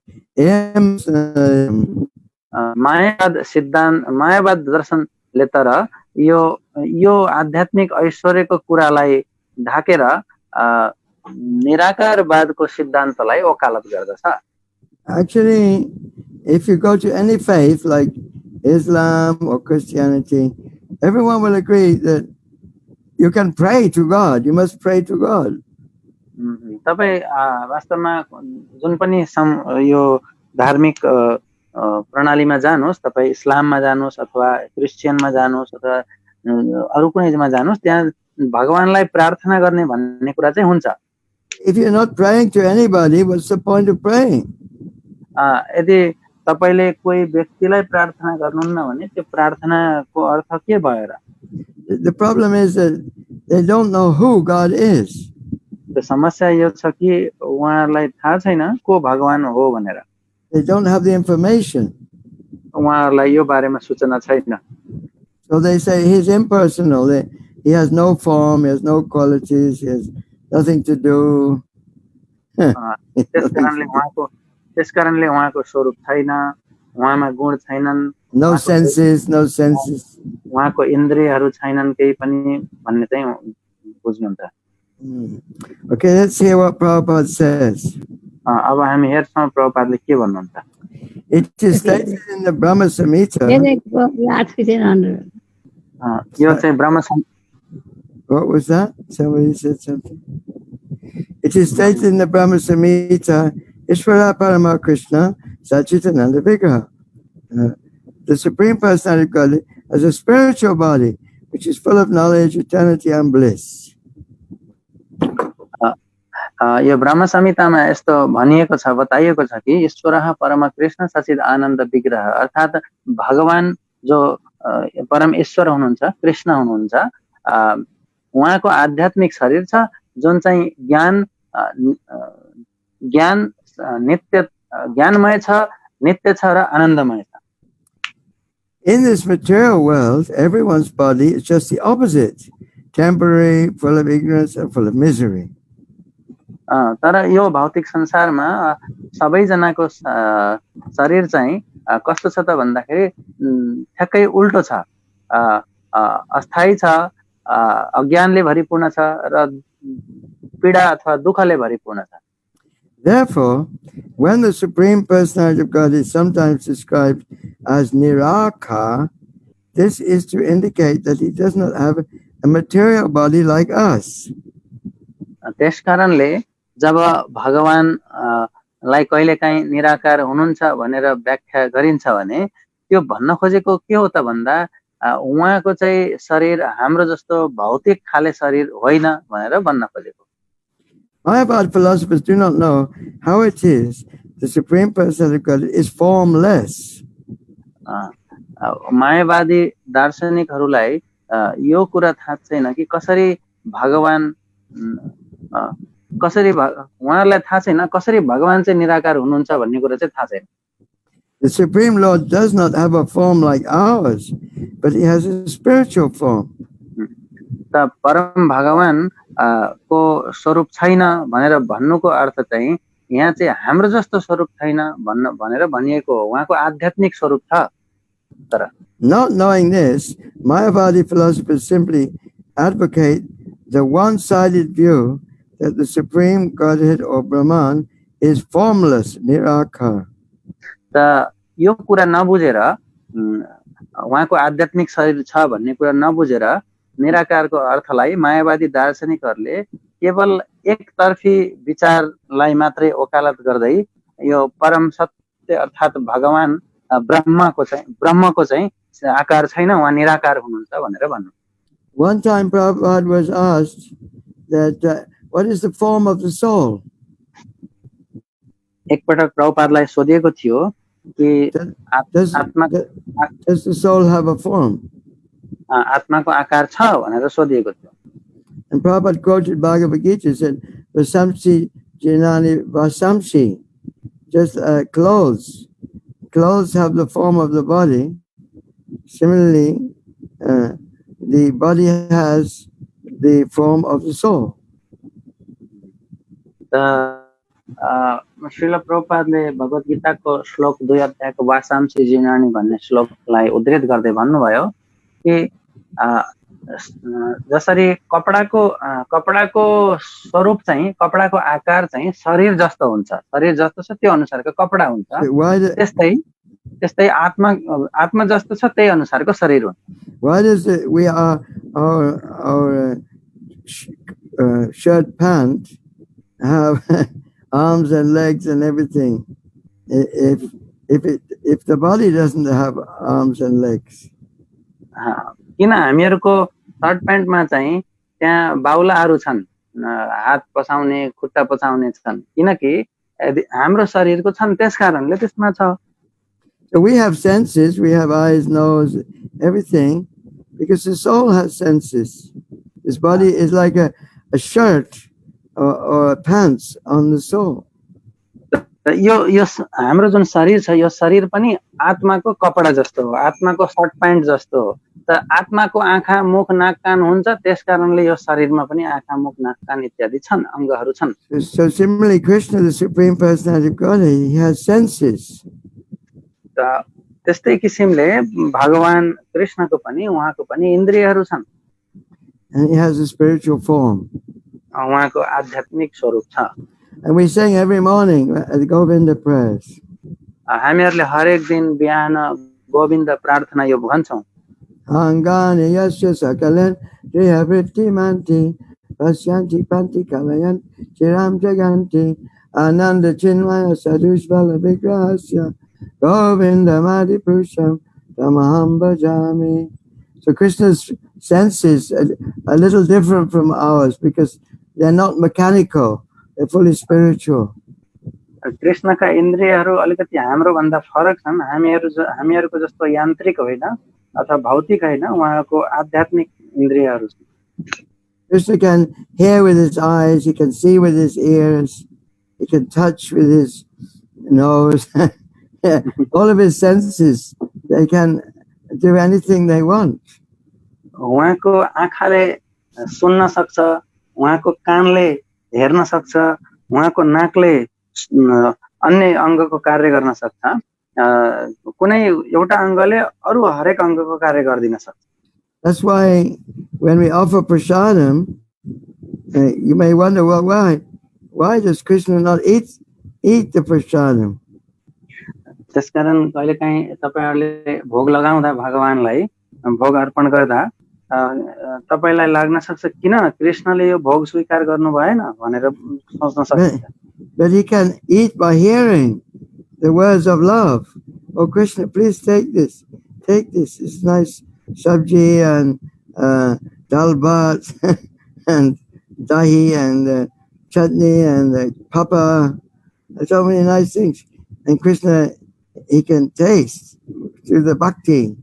मायावाद सिद्धान्त मायावाद दर्शनले तर यो आध्यात्मिक ऐश्वर्यको कुरालाई ढाकेर निराकारवादको सिद्धान्तलाई वकालत गर्दछ। Actually, if you go to any faith like Islam or Christianity, everyone will agree that you can pray to God. You must pray to God. तपाई वास्तवमा जुन पनि यो धार्मिक प्रणालीमा जानुस्, तपाई इस्लाममा जानुस् अथवा क्रिश्चियनमा जानुस् अथवा अरु कुनैमा जानुस्, त्यहाँ भगवानलाई प्रार्थना गर्ने भन्ने कुरा चाहिँ हुन्छ। If you're not praying to anybody, what's the point of praying? यदि तपाईले कोही व्यक्तिलाई प्रार्थना गर्नुहुन्न भने त्यो प्रार्थनाको अर्थ के भयो र? The problem is that they don't know who God is. त्यो समस्या यो छ कि उहाँहरुलाई थाहा छैन को भगवान हो भनेर। They don't have the information. उहाँहरुलाई यो बारेमा सूचना छैन। So they say he's impersonal. He has no form, he has no qualities, he has nothing to do. त्यसकारणले उहाँको स्वरूप छैन, उहाँमा गुण छैनन्, no senses, no senses. उहाँको इन्द्रियहरू छैनन् केही पनि भन्ने चाहिँ बुझ्नुहुन्छ। Okay, let's hear what Prabhupada says. अब हामी हेर्छौं प्रभुपादले के भन्नुहुन्छ। It is stated in the Brahma Samhita. यो चाहिँ ब्रह्म संहिता। What was that? Somebody said something. It is stated in the Brahma Samhita, Ishvara Parama Krishna Sachitananda Vigraha. The Supreme Personality of God has a spiritual body which is full of knowledge, eternity and bliss. यो ब्रह्म संहितामा यस्तो भनिएको छ, बताइएको छ कि ईश्वरः परम कृष्ण सचिद आनन्द विग्रह, अर्थात भगवान जो परम ईश्वर हुनुहुन्छ, कृष्ण हुनुहुन्छ, उहाँको आध्यात्मिक शरीर छ जुन चाहिँ ज्ञानमय छ, नित्य छ र आनन्दमय छ। In this material world, everyone's body is just the opposite, temporary, full of ignorance and full of misery. तर यो भौतिक संसारमा सबैजनाको शरीर चाहिँ कस्तो छ त भन्दाखेरि ठ्याक्कै उल्टो छ, अस्थायी छ, अज्ञानले भरिपूर्ण छ र पीडा अथवा दुःखले भरिपूर्ण छ। Therefore, when the Supreme Personality of God is sometimes described as Nirakar, this is to indicate that he does not have a material body like us. त्यसकारणले जब भगवान लाई कहिलेकाहीँ निराकार हुनुहुन्छ भनेर व्याख्या गरिन्छ भने त्यो भन्न खोजेको के हो त भन्दा उहाँको चाहिँ शरीर हाम्रो जस्तो भौतिक खाले शरीर होइन भनेर भन्न खोजेको। Mayavad philosophers do not know how it is the Supreme Personality of God is formless. मायावादी दार्शनिकहरूलाई यो कुरा थाहा छैन कि कसरी भगवान उहाँहरूलाई थाहा छैन कसरी भगवान चाहिँ निराकार हुनुहुन्छ भन्ने कुरा चाहिँ थाहा छैन। The Supreme Lord does not have a form like ours, but he has a spiritual form. त परम भगवान को स्वरूप छैन भनेर भन्नुको अर्थ चाहिँ यहाँ चाहिँ हाम्रो जस्तो स्वरूप छैन भनेर भनिएको हो, उहाँको आध्यात्मिक स्वरूप छ। तर not knowing this, Mayavadi philosophers simply advocate the one-sided view that the Supreme Godhead or Brahman is formless, nirakar. त यो कुरा नबुझेर उहाँको आध्यात्मिक शरीर छ भन्ने कुरा नबुझेर निराकारको अर्थलाई मायावादी दार्शनिकहरूले केवल एकतर्फी विचारलाई मात्रै वकालत गर्दै यो परम सत्य अर्थात भगवान ब्रह्मको चाहिँ आकार छैन, उहाँ निराकार हुनुहुन्छ भनेर भन्नु। One time Prabhupada was asked that what is the form of the soul? एकपटक प्रभुपादलाई सोधिएको थियो कि does the soul have a form? आत्माको आकार छ भनेर सोधिएको थियो। And Prabhupada quoted Bhagavad Gita, said vasamsi jinani vasamsi, just clothes have the form of the body. Similarly, the body has the form of the soul. Srila प्रभुपादले भगवत गीताको श्लोक 2 अध्यायको वासांसी जिनानी भन्ने श्लोकलाई उद्धृत गर्दै भन्नुभयो कि जसरी कपडाको स्वरूप चाहिँ कपडाको आकार चाहिँ शरीर जस्तो हुन्छ, शरीर जस्तो छ त्यो अनुसारको कपडा हुन्छ, त्यस्तै आत्मा जस्तो छ त्यही अनुसारको शरीर हुन्छ। Why does our shirt pant have arms and legs and everything? If the body doesn't have arms and legs? किन हामीहरुको सर्ट प्यान्टमा चाहिँ त्यहाँ बाहुलाहरू छन्, हात पसाउने खुट्टा पसाउने छन्, किनकि हाम्रो शरीरको छन् त्यस कारणले त्यसमा छ। So we have senses, we have eyes, nose, everything, because the soul has senses. This body is like a shirt or pants on the soul. यो हाम्रो जुन शरीर छ यो शरीर पनि आत्माको कपडा जस्तो हो, आत्माको सर्ट प्यान्ट जस्तो हो। त आत्माको आँखा मुख नाक कान हुन्छ, त्यसकारणले यो शरीरमा पनि आँखा मुख नाक कान इत्यादि छन्, अंगहरू छन्। So similarly, Krishna, the Supreme Personality of Godhead, he has senses. त त्यस्तै किसिमले भगवान कृष्णको पनि उहाँको पनि इन्द्रियहरू छन्। And he has a spiritual form. उहाँको आध्यात्मिक स्वरूप छ। And we sing every morning at the Govinda prayers. हामीहरुले हरेक दिन बिहान गोविन्द प्रार्थना यो भन्छौं। Angani yasya sakalen trihavritti manti pasyanti panti kalayan chiram jaganti ananda chinmaya sadhushvala vigrahasya Govinda madi purusham tamaham bhajami. So Krishna's senses are a little different from ours because they're not mechanical, they're fully spiritual. कृष्णका इन्द्रियहरू अलिकति हाम्रो भन्दा फरक छन्, हामीहरुको जस्तो यान्त्रिक होइन अथवा भौतिक होइन, उहाँको आध्यात्मिक इन्द्रियहरू छन्। Krishna can hear with his eyes, he can see with his ears, he can touch with his nose. All of his senses, they can do anything they want. उहाँको आँखाले सुन्न सक्छ, उहाँको कानले हेर्न सक्छ, उहाँको नाकले अन्य अंगको कार्य गर्न सक्छ, कुनै एउटा अंगले अरु हरेक अंगको कार्य गर्दिन सक्छ। That's why when we offer prasadam, you may wonder, well, why does Krishna not eat the prasadam? त्यसकारण कहिलेकाहीँ तपाईहरुले भोग लगाउँदा भगवानलाई भोग अर्पण गर्दा तपाईलाई लाग्न सक्छ किन कृष्णले यो भोग स्वीकार गर्नु भएन भनेर सोच्न सक्नुहुन्छ। But he can eat by hearing the words of love. Oh Krishna, please take this, it's nice sabji and dal bhat and dahi and chutney and papa, so many nice things. And Krishna, he can taste through the bhakti.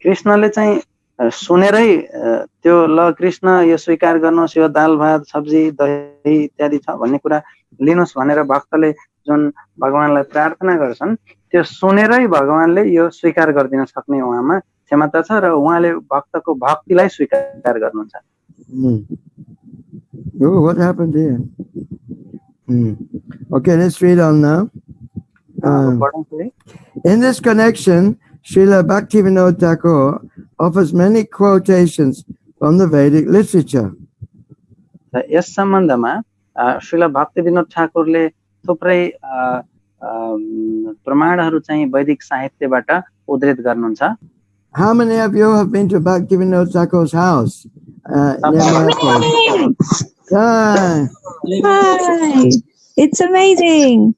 कृष्णले चाहिँ सुनेरै त्यो ल कृष्ण यो स्वीकार गर्नुहोस्, यो दाल भात सब्जी दही इत्यादि छ भन्ने कुरा लिनुहोस् भनेर भक्तले जुन भगवानलाई प्रार्थना गर्छन्, त्यो सुनेरै भगवानले यो स्वीकार गर्दिन सक्ने उहाँमा क्षमता छ र उहाँले भक्तको भक्तिलाई स्वीकार गर्नुहुन्छ। Oh, what happened here? Okay, let's read on now. In this connection, Srila Bhaktivinoda Thakur offers many quotations from the Vedic literature. Yes सम्बन्धमा श्रील भक्तिविनोद ठाकुरले थुप्रै प्रमाणहरू चाहिँ वैदिक साहित्यबाट उद्धृत गर्नुहुन्छ। How many of you have been to Bhaktivinoda Thakur's house? Hi, it's amazing.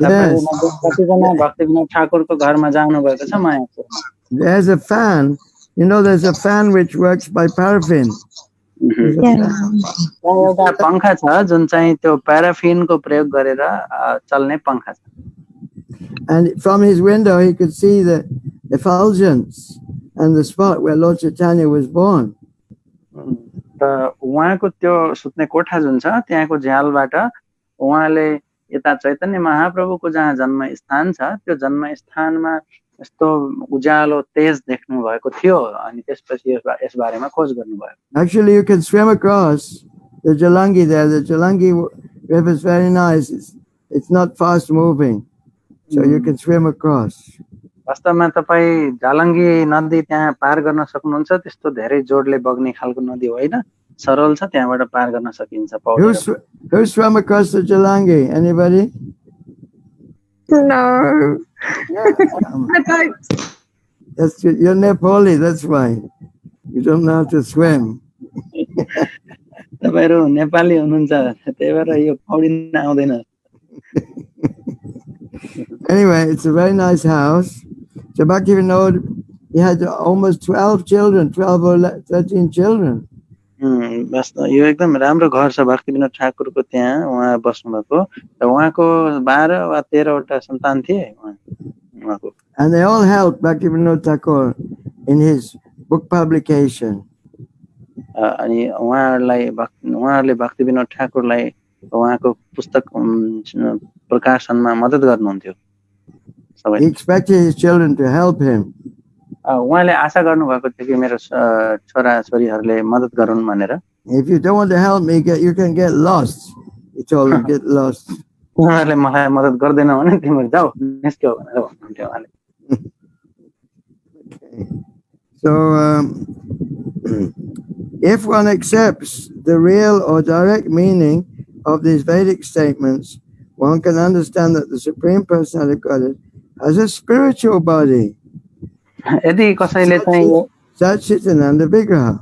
Yes. Bhaktivinod ठाकुरको घरमा जानु भएको छ मायापुरमा। There's a fan. You know, there's a fan which works by paraffin. एउटा पंखा छ जुन चाहिँ त्यो प्याराफिनको प्रयोग गरेर चल्ने पंखा छ। And from his window he could see the effulgence and the spot where Lord Chaitanya was born. त उहाँको त्यो सुत्ने कोठा जुन छ त्यहाँको झ्यालबाट उहाँले यता चैतन्य महाप्रभुको जहाँ जन्म स्थान छ त्यो जन्म स्थानमा यस्तो उज्यालो तेज देख्नु भएको थियो अनि त्यसपछि यस बारेमा खोज गर्नुभयो। Actually, you can swim across the Jalangi there. The Jalangi river is very nice. It's not fast moving, so you can swim across. वास्तवमा तपाई जालङ्गी नदी त्यहाँ पार गर्न सक्नुहुन्छ त्यस्तो धेरै जोडले बग्ने खालको नदी होइन सरल छ त्यहाँबाट पार गर्न सकिन्छ पौडेर Who's swam across the Jalangi? Anybody? No. You're Nepali, that's why. You don't know how to swim. तपाईहरु नेपाली हुनुहुन्छ त्यही भएर यो पौडिन आउँदैन Anyway, it's a very nice house. So Bhaktivinoda, he had almost 12 children, 12 or 13 children. बस यो एकदम राम्रो घर छ भक्तिविनोद ठाकुरको त्यहाँ उहाँ बस्नु भएको र उहाँको 12 वा 13 वटा सन्तान थिए उहाँको And they all helped Bhaktivinoda Thakur in his book publication. अनि उहाँहरूले भक्तिविनोद ठाकुरलाई उहाँको पुस्तक प्रकाशनमा मद्दत गर्नुहुन्थ्यो He expected his children to help him. उहाँले आशा गर्नुभएको थियो कि मेरो छोरा छोरीहरूले मद्दत गरून् भनेर If you don't want to help me, you can get lost. He told him, get lost. उहाँहरूले मलाई मद्दत गर्दैन भने तिमीहरू जाऊ निस्क्यौ भनेर भन्नुहुन्थ्यो उहाँले So, if one accepts the real or direct meaning of these Vedic statements, one can understand that the Supreme Personality of Godhead has a spiritual body. यदि कसैले चाहिँ Satchitananda Vigraha.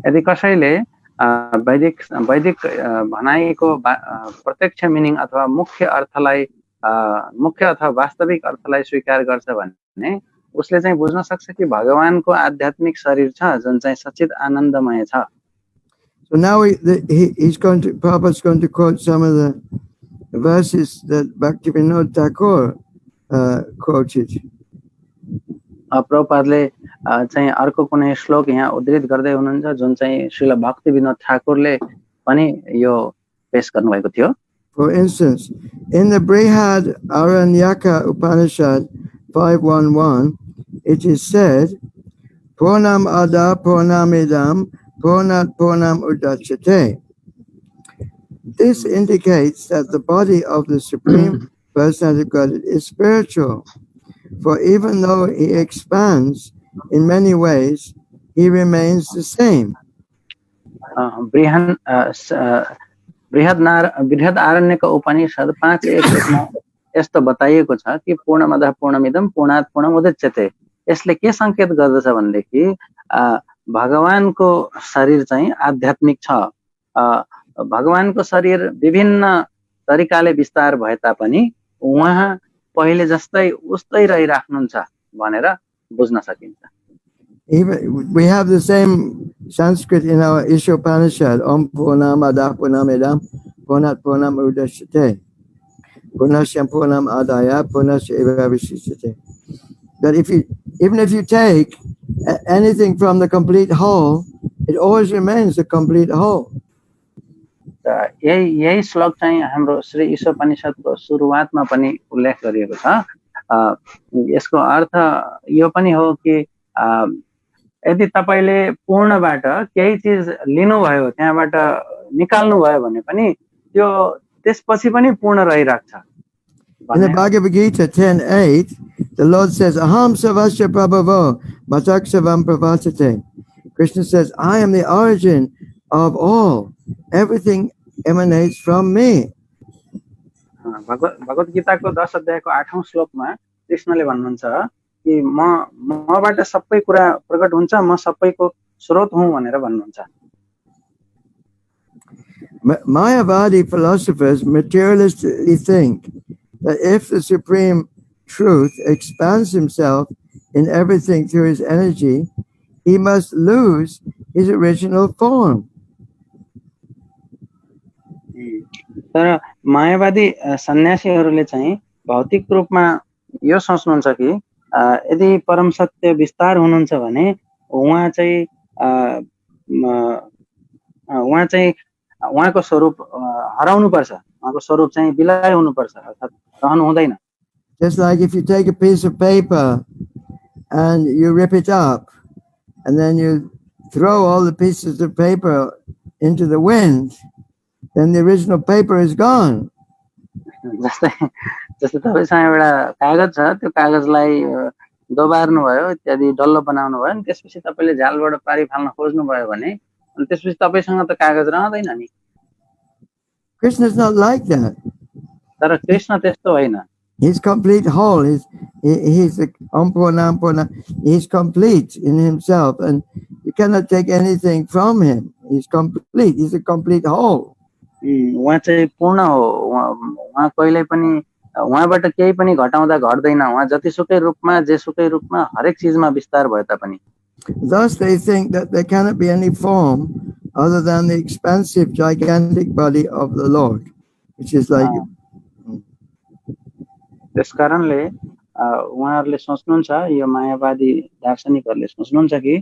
यदि कसैले वैदिक भनाइको प्रत्यक्ष मिनिङ अथवा मुख्य अथवा वास्तविक अर्थलाई स्वीकार गर्छ भने उसले चाहिँ बुझ्न सक्छ कि भगवानको आध्यात्मिक शरीर छ जुन चाहिँ सच्चित आनन्दमय छ So now Prabhupada's going to quote some of the verses that Bhaktivinoda Thakur quoted. प्रभुपादले चाहिँ अर्को कुनै श्लोक यहाँ उद्धृत गर्दै हुनुहुन्छ जुन चाहिँ श्रील भक्तिविनोद ठाकुरले पनि यो पेश गर्नुभएको थियो For instance, in the Brihad Aranyaka Upanishad 5.1, it is said, Purnam Ada Purnamidam Purnat Purnam Udachyate. This indicates that the body of the Supreme Personality of Godhead is spiritual. For even though he expands in many ways, he remains the same. बृहद आरण्यक उपनिषद 5:1 मा यस्तो बताइएको छ कि पूर्णमदः पूर्णमिदं पूर्णात् पूर्णम् उदच्यते यसले के संकेत गर्दछ भनेदेखि भगवानको शरीर चाहिँ आध्यात्मिक छ भगवानको शरीर विभिन्न तरिकाले विस्तार भए तापनि उहाँ पहिले जस्तै उस्तै रहिराख्नुहुन्छ भनेर बुझ्न सकिन्छ We have the same Sanskrit in our Ishopanishad, Om Purnam Adah Purnamidam Purnat Purnam Udachyate. Purnasyam Purnam Adaya Purnasya Eva Vishishyate. That even if you take anything from the complete whole, it always remains a complete whole. यही श्लोक चाहिँ हाम्रो श्री ईशोपनिषदको सुरुवातमा पनि उल्लेख गरिएको छ यसको अर्थ यो पनि हो कि यदि तपाईले पूर्णबाट केही चीज लिनुभयो त्यहाँबाट निकाल्नु भयो भने पनि त्यो त्यसपछि पनि पूर्ण रहिराख्छ In the Bhagavad Gita 10:8, the Lord says, Aham Savasya Prabhavo Mataksavam Pravasate. Krishna says, I am the origin of all. Everything emanates from me. भगवत गीताको 10 अध्यायको 8औं श्लोकमा कृष्णले भन्नुहुन्छ कि मबाट सबै कुरा प्रकट हुन्छ म सबैको स्रोत हुँ भनेर भन्नुहुन्छ Mayavadi philosophers materialistically think that if the Supreme Truth expands himself in everything through his energy, he must lose his original form. तर मायावादी सन्यासीहरूले चाहिँ भौतिक रूपमा यो सोच्नुहुन्छ कि यदि परम सत्य विस्तार हुनुहुन्छ भने उहाँ चाहिँ उहाँको स्वरूप हराउनु पर्छ उहाँको स्वरूप चाहिँ विलय हुनु पर्छ अर्थात रहनु हुँदैन Just like if you take a piece of paper and you rip it up and then you throw all the pieces of paper into the wind, then the original paper is gone. जस्तै जस्तै तपाईसँग एउटा कागज छ, त्यो कागजलाई दोबार्नु भयो, इत्यादि डल्लो बनाउनु भयो, अनि त्यसपछि तपाईँले झालबाट पारी फाल्न खोज्नु भयो भने अनि त्यसपछि तपाईँसँग त कागज रहँदैन नि। Krishna is not like that. तर कृष्ण त्यस्तो होइन। He's complete whole. He's Ampurna. He's complete in himself, and you cannot take anything from him. He's complete. He's a complete whole. उहाँ चाहिँ पूर्ण हो। उहाँ कहिल्यै पनि उहाँबाट केही पनि घटाउँदा घट्दैन। उहाँ जतिसुकै रूपमा जेसुकै रूपमा हरेक चीजमा विस्तार भए तापनि। Thus they think that there cannot be any form other than the expansive, gigantic body of the Lord, which is like. त्यस कारणले उहाँहरूले सोच्नुहुन्छ, यो मायावादी दार्शनिकहरूले सोच्नुहुन्छ कि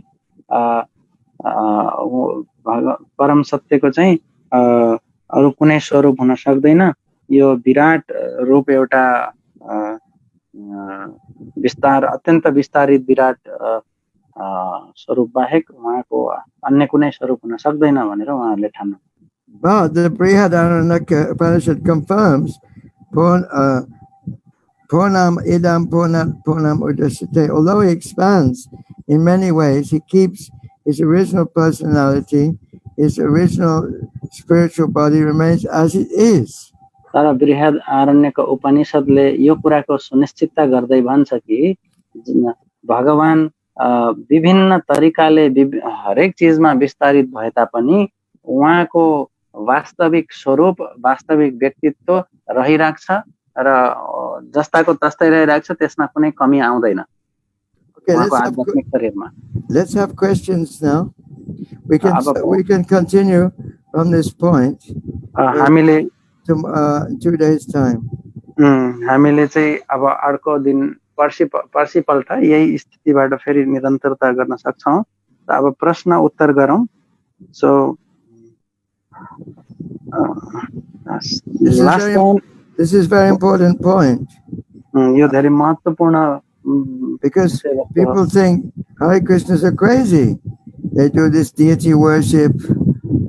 परम सत्यको चाहिँ अरु कुनै स्वरूप हुन सक्दैन। यो विराट रूप एउटा विस्तार अत्यन्त विस्तारित विराट स्वरूप बाहेक उहाँको अन्य कुनै स्वरूप हुन सक्दैन भनेर उहाँहरूले ठान्नु। But the Brihadaranyaka Upanishad confirms Purnam idam purnam udashyate. Although he expands in many ways, he keeps his original personality, his original spiritual body remains as it is. तर बृहद आरण्यक उपनिषदले यो कुराको सुनिश्चितता गर्दै भन्छ कि भगवान विभिन्न तरिकाले हरेक चीजमा विस्तारित भए तापनि उहाँको वास्तविक स्वरूप, वास्तविक व्यक्तित्व रहिराख्छ र जस्ताको तस्तै रहिराख्छ, त्यसमा कुनै कमी आउँदैन। Okay, let's have questions now. We can continue from this point. हामीले 2 days time. हामीले चाहिँ अब अर्को दिन पर्सिपल्ट यही स्थितिबाट फेरि निरन्तरता गर्न सक्छौं। त अब प्रश्न उत्तर गरौं। So this is very important point. यो धेरै महत्त्वपूर्ण because people think Hare Krishnas are crazy. They do this deity worship,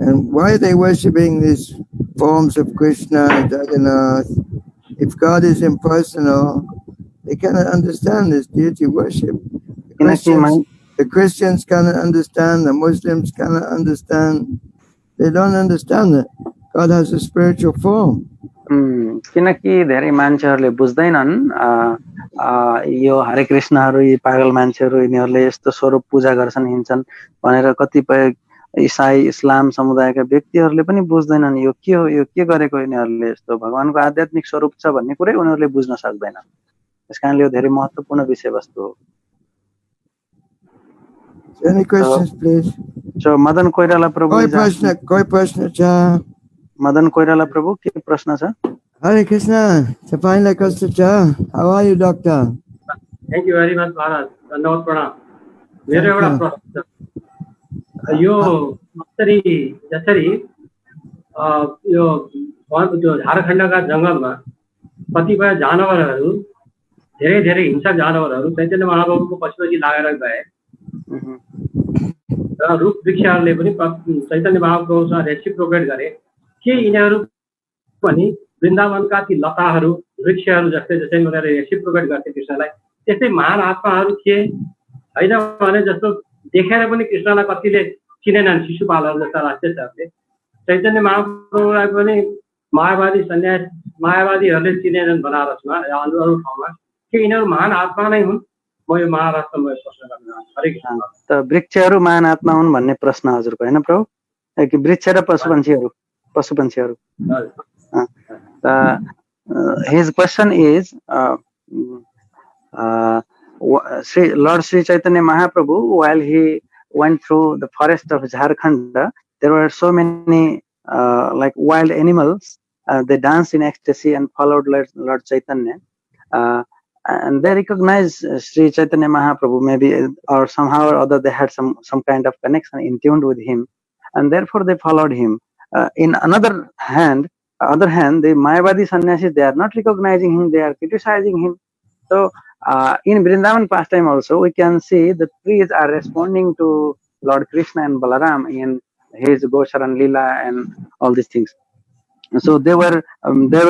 and why are they worshipping these forms of Krishna and Jagannath? If God is impersonal, they cannot understand this deity worship. The Christians cannot understand, the Muslims cannot understand. They don't understand that God has a spiritual form. किनकि धेरै मान्छेहरूले बुझ्दैनन् यो हरे कृष्णहरू यी पागल मान्छेहरू यिनीहरूले यस्तो स्वरूप पूजा गर्छन् हिँड्छन् भनेर कतिपय इसाई इस्लाम समुदायका व्यक्तिहरूले पनि बुझ्दैनन् यो के हो, यो के गरेको यिनीहरूले, यस्तो भगवानको आध्यात्मिक स्वरूप छ भन्ने कुरै उनीहरूले बुझ्न सक्दैनन्। त्यसकारणले यो धेरै महत्त्वपूर्ण विषयवस्तु हो। Any questions, please? So Madan Koirala प्रभु, कोही प्रश्न छ? मदन कोइराला प्रभु के प्रश्न छ? Hare Krishna, तपाईँलाई कस्तो छ? How are you, doctor? Thank you very much, Maharaj. धन्यवाद प्रणाम। मेरो एउटा प्रश्न छ। यो जसरी यो झारखण्डका जंगलमा कतिपय जानवरहरू धेरै धेरै हिंसक जानवरहरू चैतन्य महाप्रभुको पछि लागेर गए र रुख वृक्षहरूले पनि चैतन्य महाप्रभुसँग रेसिप्रोकेट गरे। के यिनीहरू पनि वृन्दावनका ती लताहरू वृक्षहरू जस्तै जस्तै उनीहरूले रेसिप्रोकेट गर्थे कृष्णलाई, त्यस्तै महान आत्माहरू थिए हैन भने जस्तो देखेर पनि कृष्णलाई कतिले चिनेनन् शिशुपालहरू जस्ता राष्ट्रियहरूले। चैतन्य महाप्रभुलाई पनि मायावादीहरूले चिनेनन् बनारसमा या अरू ठाउँमा। के यिनीहरू महान आत्मा नै हुन्? म यो महाराष्ट्रमा प्रश्न गर्न चाहन्छु। हरे कृष्ण। त वृक्षहरू महान आत्मा हुन् भन्ने प्रश्न हजुरको हैन प्रभु? कि वृक्ष र पशुपन्छीहरू? His question is Lord Sri Chaitanya Mahaprabhu, while he went through the forest of Jharkhand, there were so many like wild animals. They danced in ecstasy and followed Lord Chaitanya, and they recognized Sri Chaitanya Mahaprabhu, maybe, or somehow or other they had some kind of connection in tuned with him, and therefore they followed him. In other hand, the Mayavadi sannyasis, they are not recognizing him, they are criticizing him. So in Vrindavan pastime also, we can see the trees are responding to Lord Krishna and Balaram in his Gosharan Leela and all these things. So they were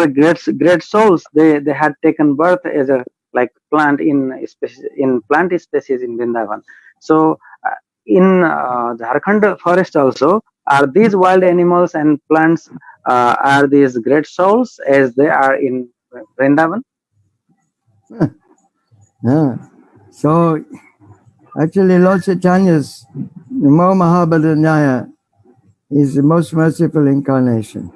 great souls. They had taken birth as a like plant in plant species in Vrindavan. So in Jharkhand forest also, are these wild animals and plants are these great souls as they are in Vrindavan? Yeah. So actually, Lord Chaitanya's Mahabharanyaya is the most merciful incarnation.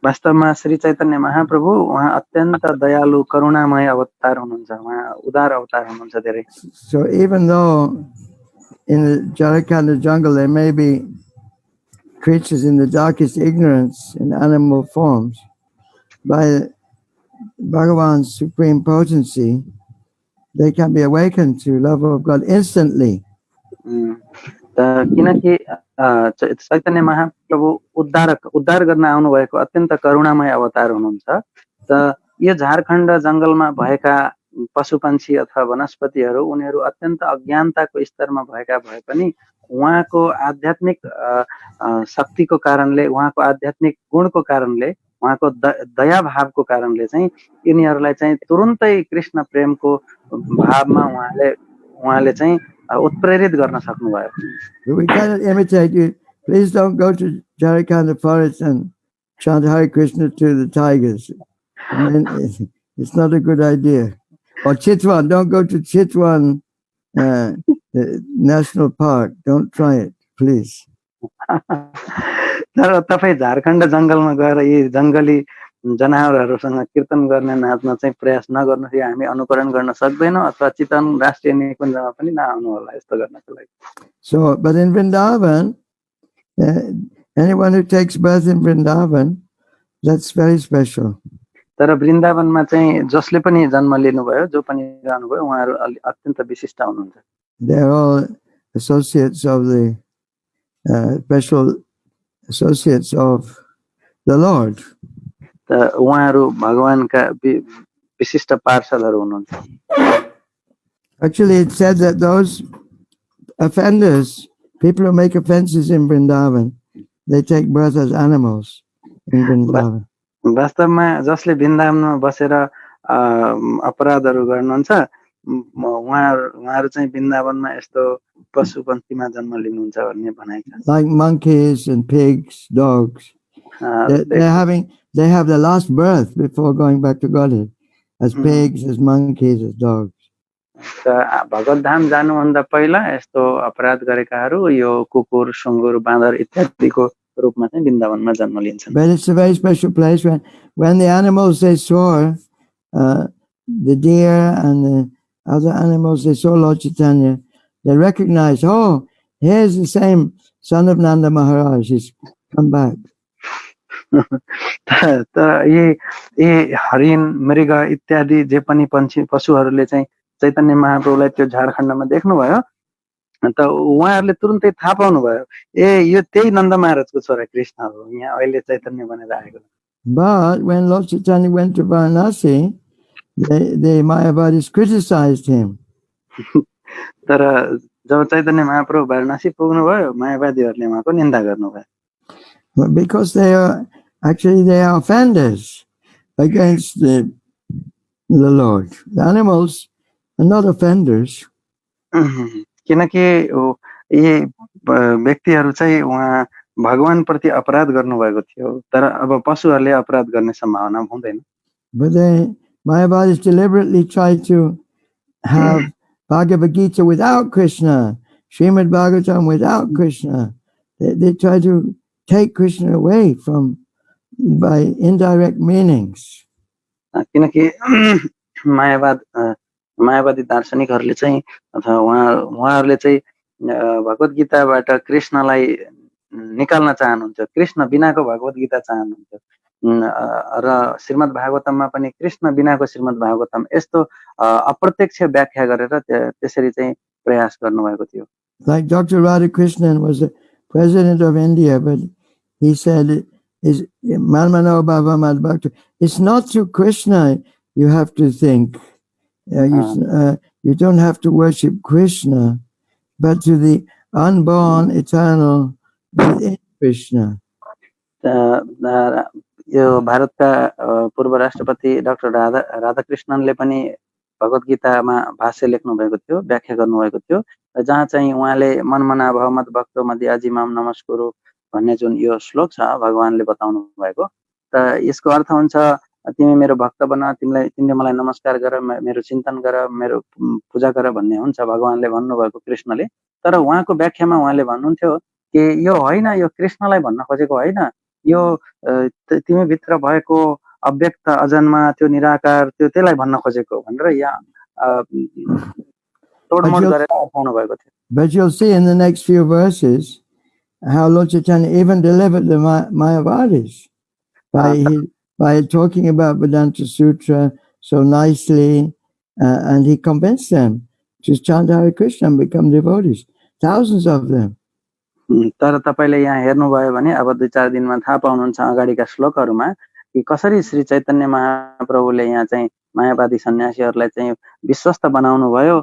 वास्तवमा श्री चैतन्य महाप्रभु उहाँ अत्यन्त दयालु करुणामय अवतार हुनुहुन्छ, उहाँ उदार अवतार हुनुहुन्छ धेरै. So even though in the Jharkhand jungle there may be creatures in the darkest ignorance in animal forms, by Bhagavan's supreme potency, they can be awakened to love of God instantly. किनकि चैतन्य महाप्रभु उद्धार गर्न आउनु भएको अत्यन्त करुणामय अवतार हुनुहुन्छ. त यो झारखण्ड जंगलमा भएका पशु पंक्षी अथवा वनस्पतिहरू उनीहरू अत्यन्त अज्ञानताको स्तरमा भएका भए पनि उहाँको आध्यात्मिक शक्तिको कारणले, उहाँको आध्यात्मिक गुणको कारणले, उहाँको दया भावको कारणले चाहिँ यिनीहरूलाई चाहिँ तुरुन्तै कृष्ण प्रेमको भावमा उहाँले चाहिँ उत्प्रेरित गर्न सक्नुभयो. We cannot imitate you. Please don't go to Jharkhand forest and chant Hare Krishna to the tigers. It's not a good idea. Or Chitwan, don't go to Chitwan National Park. Don't try it, please. तर तपाई झारखण्ड जंगलमा गएर यी जंगली जनावरहरूसँग कीर्तन गर्ने नाच्न चाहिँ प्रयास नगर्नुहोस्. यो हामी अनुकरण गर्न सक्दैनौं अथवा चितवन राष्ट्रिय निकुञ्जमा पनि नआउनु होला यस्तो गर्नको लागि. So, but in Vrindavan, anyone who takes birth in Vrindavan, that's very special. तर वृन्दावनमा चाहिँ जसले पनि जन्म लिनुभयो, जो पनि रहनुभयो, उहाँहरू अत्यन्त विशिष्ट हुनुहुन्छ. They are all associates of the special associates of the Lord. उहाँहरू भगवानका विशिष्ट पार्षदहरू हुनुहुन्छ. Actually, it said that those offenders, people who make offenses in Vrindavan, they take birth as animals in Vrindavan. वास्तवमा जसले वृन्दावनमा बसेर अपराधहरू गर्नुहुन्छ उहाँहरू चाहिँ वृन्दावनमा यस्तो पशु पक्षीमा जन्म लिनुहुन्छ भन्ने भनाइ छ. Like monkeys and pigs, dogs. They have the last birth before going back to Godhead, as pigs, as monkeys, as dogs. भगवत धाम जानुभन्दा पहिला यस्तो अपराध गरेकाहरू यो कुकुर, सुँगुर, बाँदर इत्यादिको रूपमा चाहिँ वृन्दावनमा जन्म लिन्छन्. But it's a very special place when the animals they saw, the deer and the other animals, they saw Lord Chaitanya, they recognized, oh, here's the same son of Nanda Maharaj, he's come back. तर यी हरिण, मृग इत्यादि जे पनि पशुहरूले चाहिँ चैतन्य महाप्रभुलाई त्यो झारखण्डमा देख्नुभयो, त उहाँहरूले तुरुन्तै थाहा पाउनुभयो, यो त्यही नन्द महाराजको छोरा कृष्ण हो, यहाँ अहिले चैतन्य बनेर आएको. But when Lord Chaitanya went to Varanasi, the Mayavadis criticized him. तर जब चैतन्य महाप्रभु वाराणसी पुग्नुभयो, मायावादीहरूले उहाँको निन्दा गर्नुभयो. Because they are offenders against the Lord. The animals are not offenders. किनकि यी व्यक्तिहरू चाहिँ उहाँ भगवान प्रति अपराध गर्नुभएको थियो, तर अब पशुहरूले अपराध गर्ने सम्भावना हुँदैन. But the Mayavadis deliberately try to have Bhagavad Gita without Krishna, Srimad Bhagavatam without Krishna. They try to take Krishna away by indirect meanings. किनकि मायावादी दार्शनिकहरूले चाहिँ अथवा उहाँहरूले चाहिँ भगवत गीताबाट कृष्णलाई निकाल्न चाहनुहुन्छ, कृष्ण बिनाको भगवत गीता चाहनुहुन्छ र श्रीमद् भागवतममा पनि कृष्ण बिनाको श्रीमद् भागवतम यस्तो अप्रत्यक्ष व्याख्या गरेर त्यसरी चाहिँ प्रयास गर्नुभएको थियो. Like Dr. Radhakrishnan was the president of India, but he said, it's not through Krishna you have to think. You don't have to worship Krishna, but to the unborn, eternal within Krishna. यो भारतका पूर्व राष्ट्रपति doctor राधाकृष्णनले पनि भगवत गीतामा भाष्य लेख्नु भएको थियो, व्याख्या गर्नुभएको थियो, जहाँ चाहिँ उहाँले मनमना भव मत भक्तो मध्याजिमाम नमस्कुरु भन्ने जुन यो श्लोक छ भगवानले बताउनु भएको, त यसको अर्थ हुन्छ तिमी मेरो भक्त बन, तिमीले मलाई नमस्कार गर, मेरो चिन्तन गर, मेरो पूजा गर भन्ने हुन्छ भगवानले भन्नुभएको कृष्णले। तर उहाँको व्याख्यामा उहाँले भन्नुहुन्थ्यो कि यो होइन, यो कृष्णलाई भन्न खोजेको होइन, यो तिमी भित्र भएको अव्यक्त अजन्मा त्यो निराकार त्यसलाई भन्न खोजेको भनेर यहाँ तोडमोड गरेर बताउनु भएको थियो। But you'll see in the next few verses how Lord Chaitanya even delivered the Mayavadis by talking about Vedanta Sutra so nicely, and he convinced them to chant Hare Krishna and become devotees, thousands of them. तर तपाईले यहाँ हेर्नुभयो भने अब 2-4 दिनमा थाहा पाउनुहुन्छ अगाडिका श्लोकहरुमा कि कसरी श्री चैतन्य महाप्रभुले यहाँ चाहिँ मायावादी सन्यासीहरुलाई चाहिँ विश्वस्त बनाउनु भयो,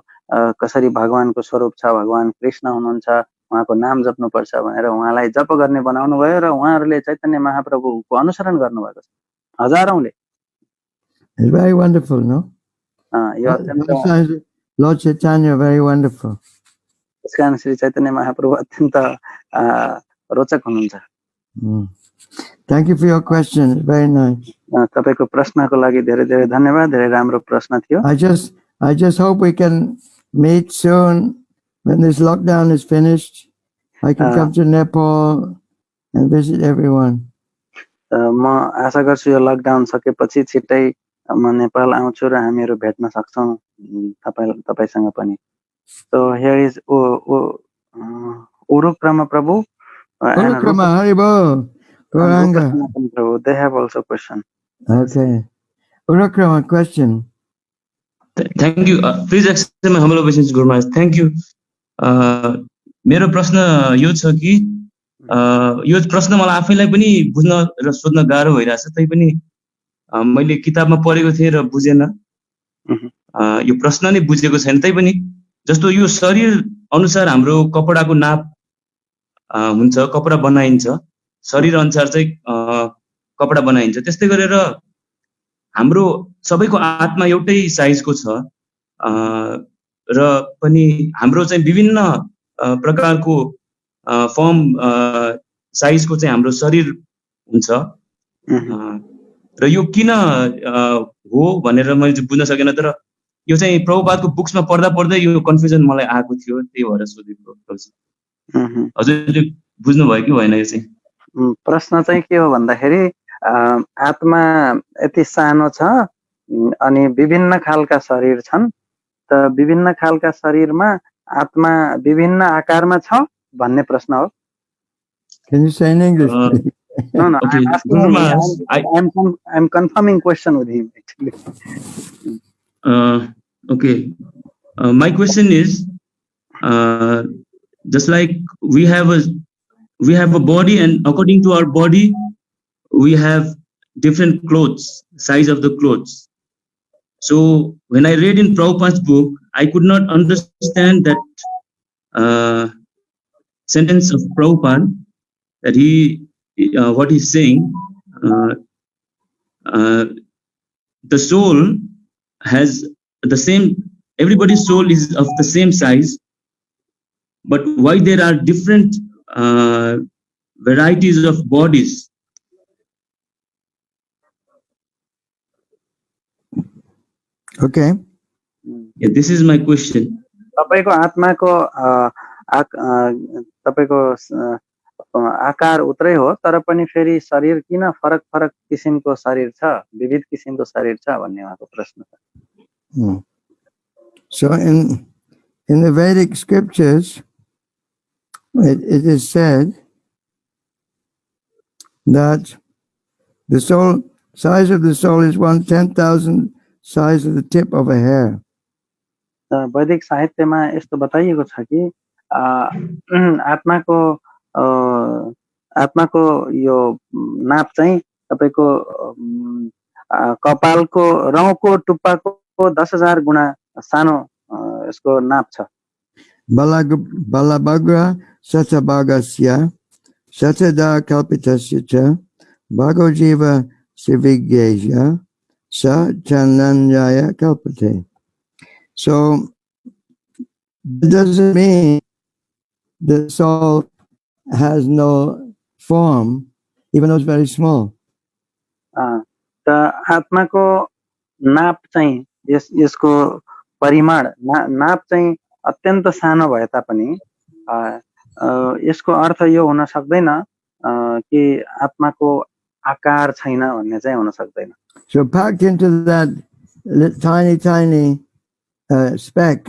कसरी भगवानको स्वरूप छ, भगवान कृष्ण हुनुहुन्छ, उहाँको नाम जप्नु पर्छ भनेर उहाँलाई जप गर्ने बनाउनु भयो र उहाँहरुले चैतन्य महाप्रभुको अनुसरण गर्नु भएको छ हजारौंले। It's very wonderful, no? Lord Chaitanya very wonderful. यसकारण श्री चैतन्य महाप्रभु अत्यन्त रोचक हुनुहुन्छ। Thank you for your question. It's very nice. तपाईको प्रश्नको लागि धेरै धेरै धन्यवाद, धेरै राम्रो प्रश्न थियो। I just hope we can meet soon when this lockdown is finished. I can come to Nepal and visit everyone. म आशा गर्छु यो लकडाउन सकेपछि छिट्टै म नेपाल आउँछु र हामीहरु भेट्न सक्छौं तपाईसँग पनि। So here is Urukrama Prabhu. Urukrama Haribo. Goranga. Prabhu. They have also question. Okay. Urukrama, question. Thank you. Please accept my humble obeisance, Guru Maharaj. Thank you. मेरो प्रश्न यो छ कि यो प्रश्न मलाई आफैलाई पनि बुझ्न र सोध्न गाह्रो भइरहेछ, तैपनि मैले किताबमा पढेको थिएँ र बुझेन। यो प्रश्न नै बुझेको छैन, तैपनि जस्तो यो शरीर अनुसार हाम्रो कपडाको नाप हुन्छ, कपडा बनाइन्छ, शरीर अनुसार चाहिँ कपडा बनाइन्छ, त्यस्तै गरेर हाम्रो सबैको आत्मा एउटै साइजको छ र पनि हाम्रो चाहिँ विभिन्न प्रकारको फर्म साइजको चाहिँ हाम्रो शरीर हुन्छ र यो किन हो भनेर मैले बुझ्न सकेन। तर यो चाहिँ प्रभुपादको बुक्समा पढ्दा यो कन्फ्युजन मलाई आएको थियो, त्यही भएर सोधेको। हजुरले बुझ्नु भयो कि भएन? यो चाहिँ प्रश्न चाहिँ के हो भन्दाखेरि आत्मा यति सानो छ अनि विभिन्न खालका शरीर छन्, त विभिन्न खालका शरीरमा आत्मा विभिन्न आकारमा छ भन्ने प्रश्न हो। Can you say in English? No, okay. I'm confirming question with him actually. Okay. My question is, just like we have a body, and according to our body, we have different clothes, size of the clothes. So when I read in Prabhupada's book, I could not understand that sentence of Prabhupada, that what he's saying, the soul has the same, everybody's soul is of the same size, but why there are different varieties of bodies? Okay. Yeah, this is my question. तपाईको आत्माको तपाईको आकार उत्रै हो, तर पनि फेरि शरीर किन फरक फरक किसिमको शरीर छ, विविध किसिमको शरीर छ भन्ने उहाँको प्रश्न छ। So in the Vedic scriptures, it is said that the soul size of the soul is 1/10,000 size of the tip of a hair. वैदिक साहित्यमा यस्तो बताइएको छ कि आत्माको यो नाप चाहिँ तपाईको कपालको रौँको टुप्पाको 10,000 गुणा सानो यसको नाप छ। Balabhagra Satabhagasya Satada Kalpitasya Bhago jiva sivigyeja sa chananyaya kalpate. So it doesn't mean the soul has no form, even though it's very small. त आत्माको नाप चाहिँ यसको परिमाण नाप चाहिँ अत्यन्त सानो भए तापनि यसको अर्थ यो हुन सक्दैन कि आत्माको आकार छैन भन्ने चाहिँ हुन सक्दैन. So packed into that tiny speck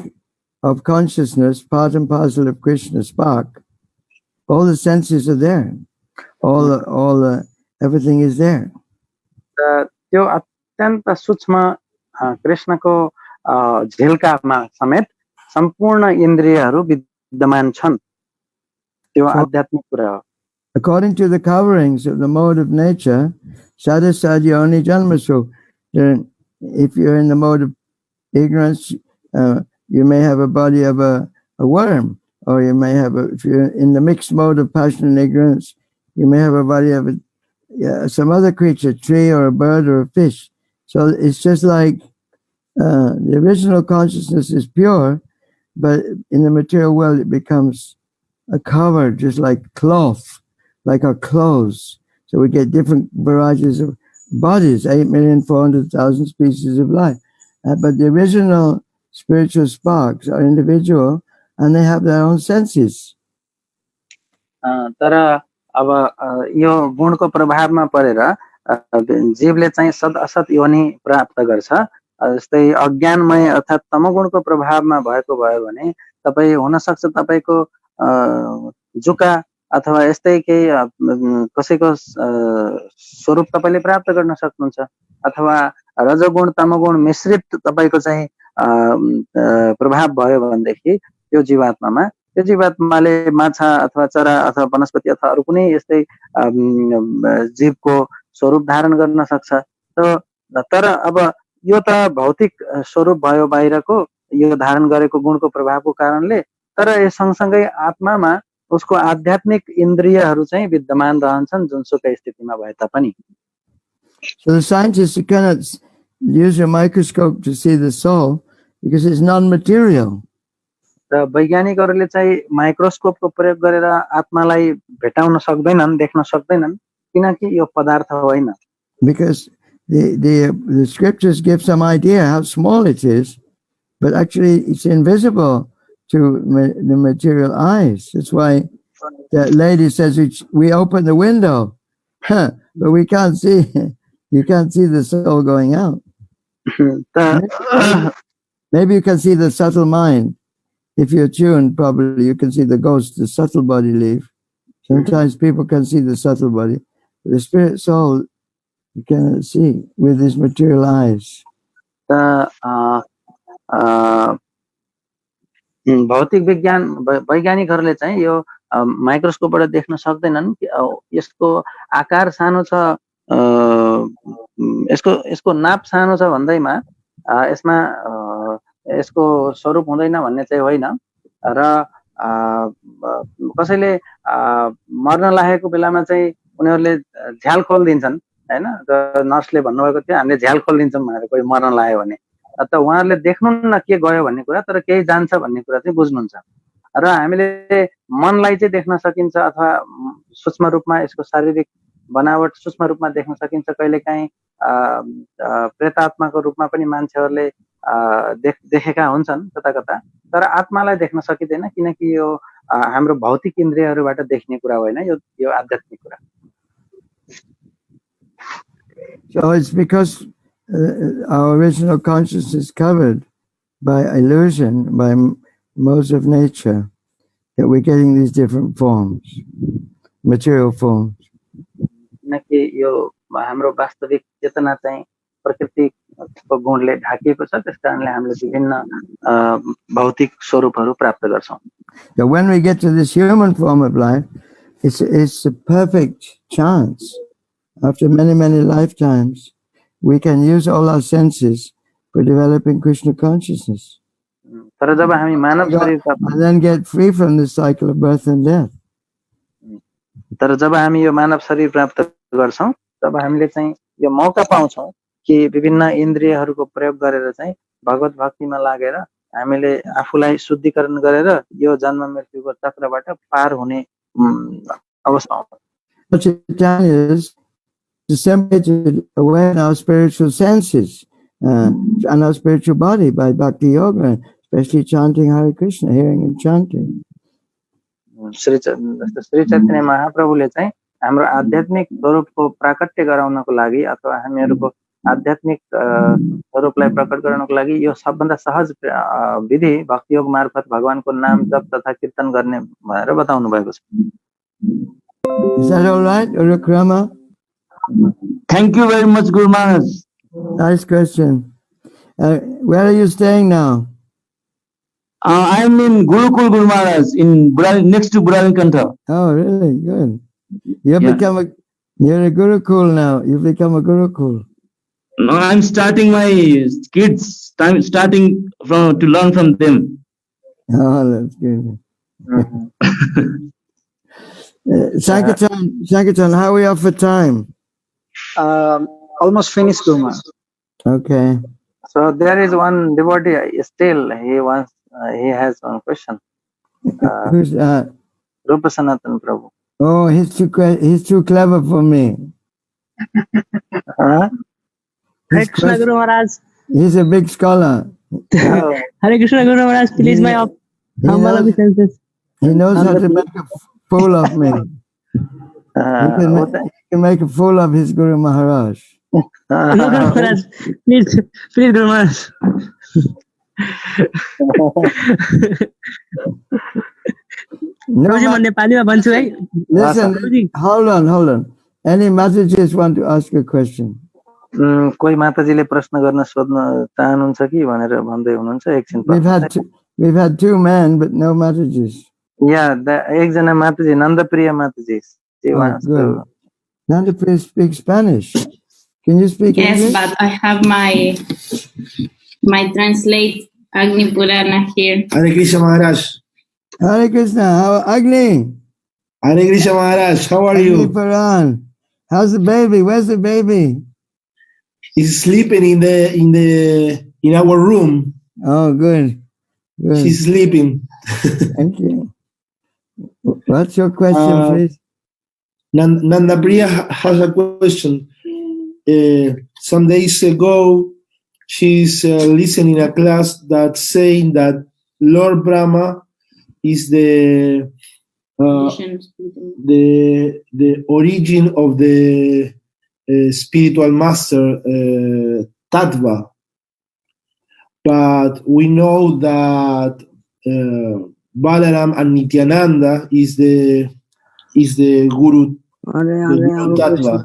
of consciousness, part and parcel of Krishna's spark, all the senses are there. Everything is there. त्यो अत्यन्त सूक्ष्म कृष्णको झिल्कामा समेत सम्पूर्ण इन्द्रियहरू विद्यमान छन्. त्यो आध्यात्मिक कुरा हो. According to the coverings of the mode of nature, sadasadya only janmasu. If you're in the mode of ignorance, you may have a body of a worm, or you may have if you're in the mixed mode of passion and ignorance, you may have a body of some other creature, tree or a bird or a fish. So it's just like the original consciousness is pure, but in the material world it becomes a cover, just like cloth, like our clothes. So we get different varieties of bodies, 8,400,000 species of life. But the original spiritual sparks are individual and they have their own senses. तर अब यो गुणको प्रभावमा परेर जीवले चाहिँ सद असत योनि प्राप्त गर्छ. जस्तै अज्ञानमय अर्थात् तमोगुणको प्रभावमा भएको भयो भने तपाई हुन सक्छ तपाईको जुका अथवा यस्तै केही कसैको स्वरूप तपाईले प्राप्त गर्न सक्नुहुन्छ. अथवा रजोगुण तमोगुण मिश्रित तपाईको चाहिँ प्रभाव भयो भनेदेखि त्यो जीवात्माले माछा अथवा चरा अथवा वनस्पति अथवा अरु कुनै यस्तै जीवको स्वरूप धारण गर्न सक्छ. तर अब यो त भौतिक स्वरूप भयो बाहिरको, यो धारण गरेको गुणको प्रभावको कारणले. तर यस सँगसँगै आत्मामा उसको आध्यात्मिक इन्द्रियहरू चाहिँ विद्यमान रहन्छन् जुनसुकै स्थितिमा भए तापनि. So the scientists cannot use a microscope to see the soul because it's non-material. र वैज्ञानिकहरूले चाहिँ माइक्रोस्कोपको प्रयोग गरेर आत्मालाई भेटाउन सक्दैनन्, देख्न सक्दैनन् किनकि यो पदार्थ होइन. Because the scriptures give some idea how small it is, but actually it's invisible to the material eyes. That's why that lady says we open the window, but we can't see. You can't see the soul going out. Maybe you can see the subtle mind. If you're tuned, probably you can see the ghost, the subtle body leave. Sometimes people can see the subtle body. The spirit soul you cannot see with his material eyes. भौतिक विज्ञान वैज्ञानिकहरूले चाहिँ यो माइक्रोस्कोपबाट देख्न सक्दैनन् कि यसको आकार सानो छ, यसको नाप सानो छ भन्दैमा यसमा यसको स्वरूप हुँदैन भन्ने चाहिँ होइन. र कसैले मर्न लागेको बेलामा चाहिँ उनीहरूले झ्याल खोलिदिन्छन् हैन. नर्सले भन्नुभएको थियो हामीले झ्याल खोलिदिन्छौँ भनेर कोही मर्न लाग्यो भने. त उहाँहरूले देख्नुहुन्न के गयो भन्ने कुरा, तर केही जान्छ भन्ने कुरा चाहिँ बुझ्नुहुन्छ. र हामीले मनलाई चाहिँ देख्न सकिन्छ अथवा सूक्ष्म रूपमा यसको शारीरिक बनावट सूक्ष्म रूपमा देख्न सकिन्छ. कहिलेकाहीँ प्रेतात्माको रूपमा पनि मान्छेहरूले देखेका हुन्छन् कता कता. तर आत्मालाई देख्न सकिदैन किनकि यो हाम्रो भौतिक इन्द्रियहरूबाट देखिने कुरा होइन, यो आध्यात्मिक कुरा. So it's because our original consciousness is covered by illusion, by modes of nature, that we're getting these different forms, material forms. किनकि यो हाम्रो वास्तविक चेतना चाहिँ प्रकृतिको गुणले ढाकिएको छ, त्यसकारणले हामीले विभिन्न भौतिक स्वरूपहरू प्राप्त गर्छौं. So when we get to this human form of life, it's a perfect chance. After many lifetimes, we can use all our senses for developing Krishna consciousness. तर जब हामी मानव शरीर and then get free from the cycle of birth and death. तर जब हामी यो मानव शरीर प्राप्त गर्छौं जब हामीले चाहिँ यो मौका पाउँछौँ कि विभिन्न इन्द्रियहरूको प्रयोग गरेर चाहिँ भगवत भक्तिमा लागेर हामीले आफूलाई शुद्धिकरण गरेर यो जन्म मृत्युको चक्रबाट पार हुने अवस्था आउँछ। Chaitanya is disseminated away in our spiritual senses and our spiritual body by bhakti yoga, especially chanting Hare Krishna, hearing and chanting. Shri Chaitanya महाप्रभुले चाहिँ हाम्रो आध्यात्मिक स्वरूपको प्राकट्य गराउनको लागि अथवा हामीहरूको आध्यात्मिक स्वरूपलाई प्रकट गर्नको लागि यो सबभन्दा सहज विधि भक्ति योग मार्फत भगवानको नाम जप तथा कीर्तन गर्ने भनेर बताउनु भएको छ। Is that all right, Urukrama? Thank you very much, Guru Maharaj. Nice question. Where are you staying now? I am in Gurukul, Guru Maharaj, in next to Burali Kantha. Oh, really? Good. You're a Gurukul now. You've become a Gurukul. No, I'm starting my kids, starting to learn from them. Oh, that's good. Sankirtan, how are we off for time? Almost finished, Guru Maharaj. Okay. So there is one devotee still. He has one question. Who's that? Rupa Sanatan Prabhu. Oh, he's too clever for me. Hare Krishna, Guru Maharaj. He's a big scholar. Hare Krishna, Guru Maharaj. Please, my humble obeisances. He knows how to make a fool of me. He can make a fool of his Guru Maharaj. No, Guru Maharaj. Please, Guru Maharaj. Listen, hold on. Any Mataji's want to ask a question? कोही माताजीले प्रश्न गर्न सोध्न चाहनुहुन्छ कि भनेर भन्दै हुनुहुन्छ एकछिन। We've had two men but no Mataji's. Yeah, एकजना माताजी नन्दप्रिय माताजी. Oh, good. Nandapriya speaks Spanish. Can you speak English? Yes, but I have my translate Agni Purana here. Hare Krishna Maharaj. Hare Krishna, Agni? Hare Krishna Maharaj, how are you? Agni Puran. How's the baby? Where's the baby? He's sleeping in our room. Oh, good. She's sleeping. Thank you. What's your question, please? Nandapriya has a question. Some days ago, she's listening a class that's saying that Lord Brahma is the origin of the spiritual master Tattva. But we know that Balaram and Nityananda is the Guru Tattva.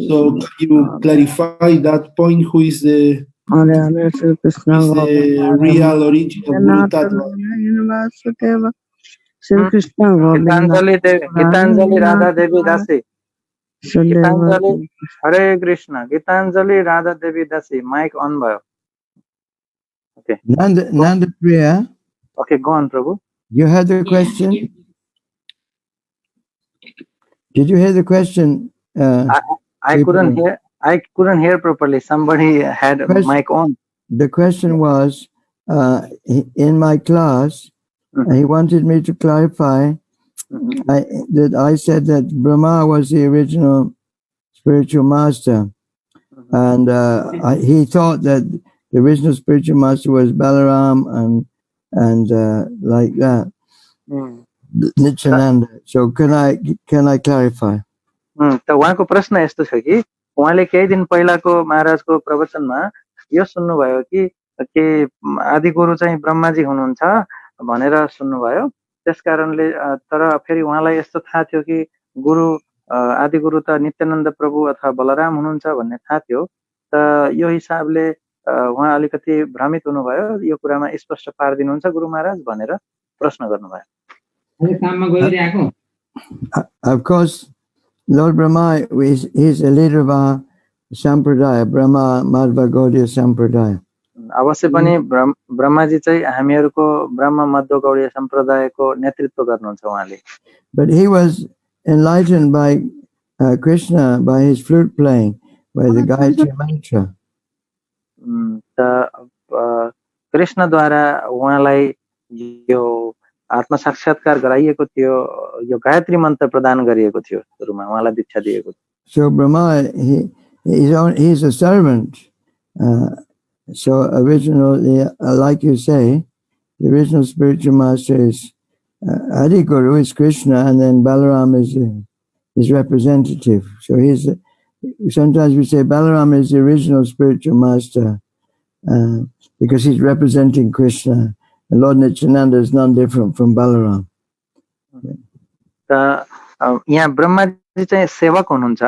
So can you clarify that point? Who is the real origin of Guru Tattva? Gitanjali Radha Devi दासी हरे कृष्ण गीताञ्जलि राधा देवी दासी mic अन भयो Okay. Nandapriya. Okay, go on, Prabhu. You heard the question? Did you hear the question? I couldn't hear. I couldn't hear properly. Somebody had mic on. The question was, in my class, he wanted me to clarify that I said that Brahma was the original spiritual master, and he thought that the original spiritual master was Balaram and like that, Nityananda. So can I clarify? त उहाँको प्रश्न यस्तो छ कि उहाँले केही दिन पहिलाको महाराजको प्रवचनमा यो सुन्नुभयो कि आदि गुरु चाहिँ ब्रह्माजी हुनुहुन्छ भनेर सुन्नुभयो। त्यसकारणले तर फेरि उहाँलाई यस्तो थाहा थियो कि गुरु आदि गुरु त नित्यानन्द प्रभु अथवा बलराम हुनुहुन्छ भन्ने थाहा थियो। त यो हिसाबले उहाँ अलिकति भ्रमित हुनुभयो। यो कुरामा स्पष्ट पारिदिनुहुन्छ गुरु महाराज भनेर प्रश्न गर्नुभयो। Of course, Lord Brahma is a leader of our sampradaya, Brahma Madhva Gaudiya sampradaya. अवश्य पनि ब्रह्माजी चाहिँ हामीहरूको ब्रह्म मध्व गौडीय सम्प्रदायको नेतृत्व गर्नुहुन्छ उहाँले। But he was enlightened by Krishna by his flute playing, by the Gayatri mantra. कृष्णद्वारा उहाँलाई यो आत्म साक्षात्कार गराइएको थियो, यो गायत्री मन्त्र प्रदान गरिएको थियो, सुरुमा उहाँलाई दीक्षा दिएको थियो. So Brahma, he's a servant. So originally, like you say, the original spiritual master is Adi Guru is Krishna, and then Balaram is his representative. So sometimes we say Balaram is the original spiritual master because he's representing Krishna. And Lord Nityananda is none different from Balaram. यहाँ ब्रह्माजी चाहिँ सेवक हुनुहुन्छ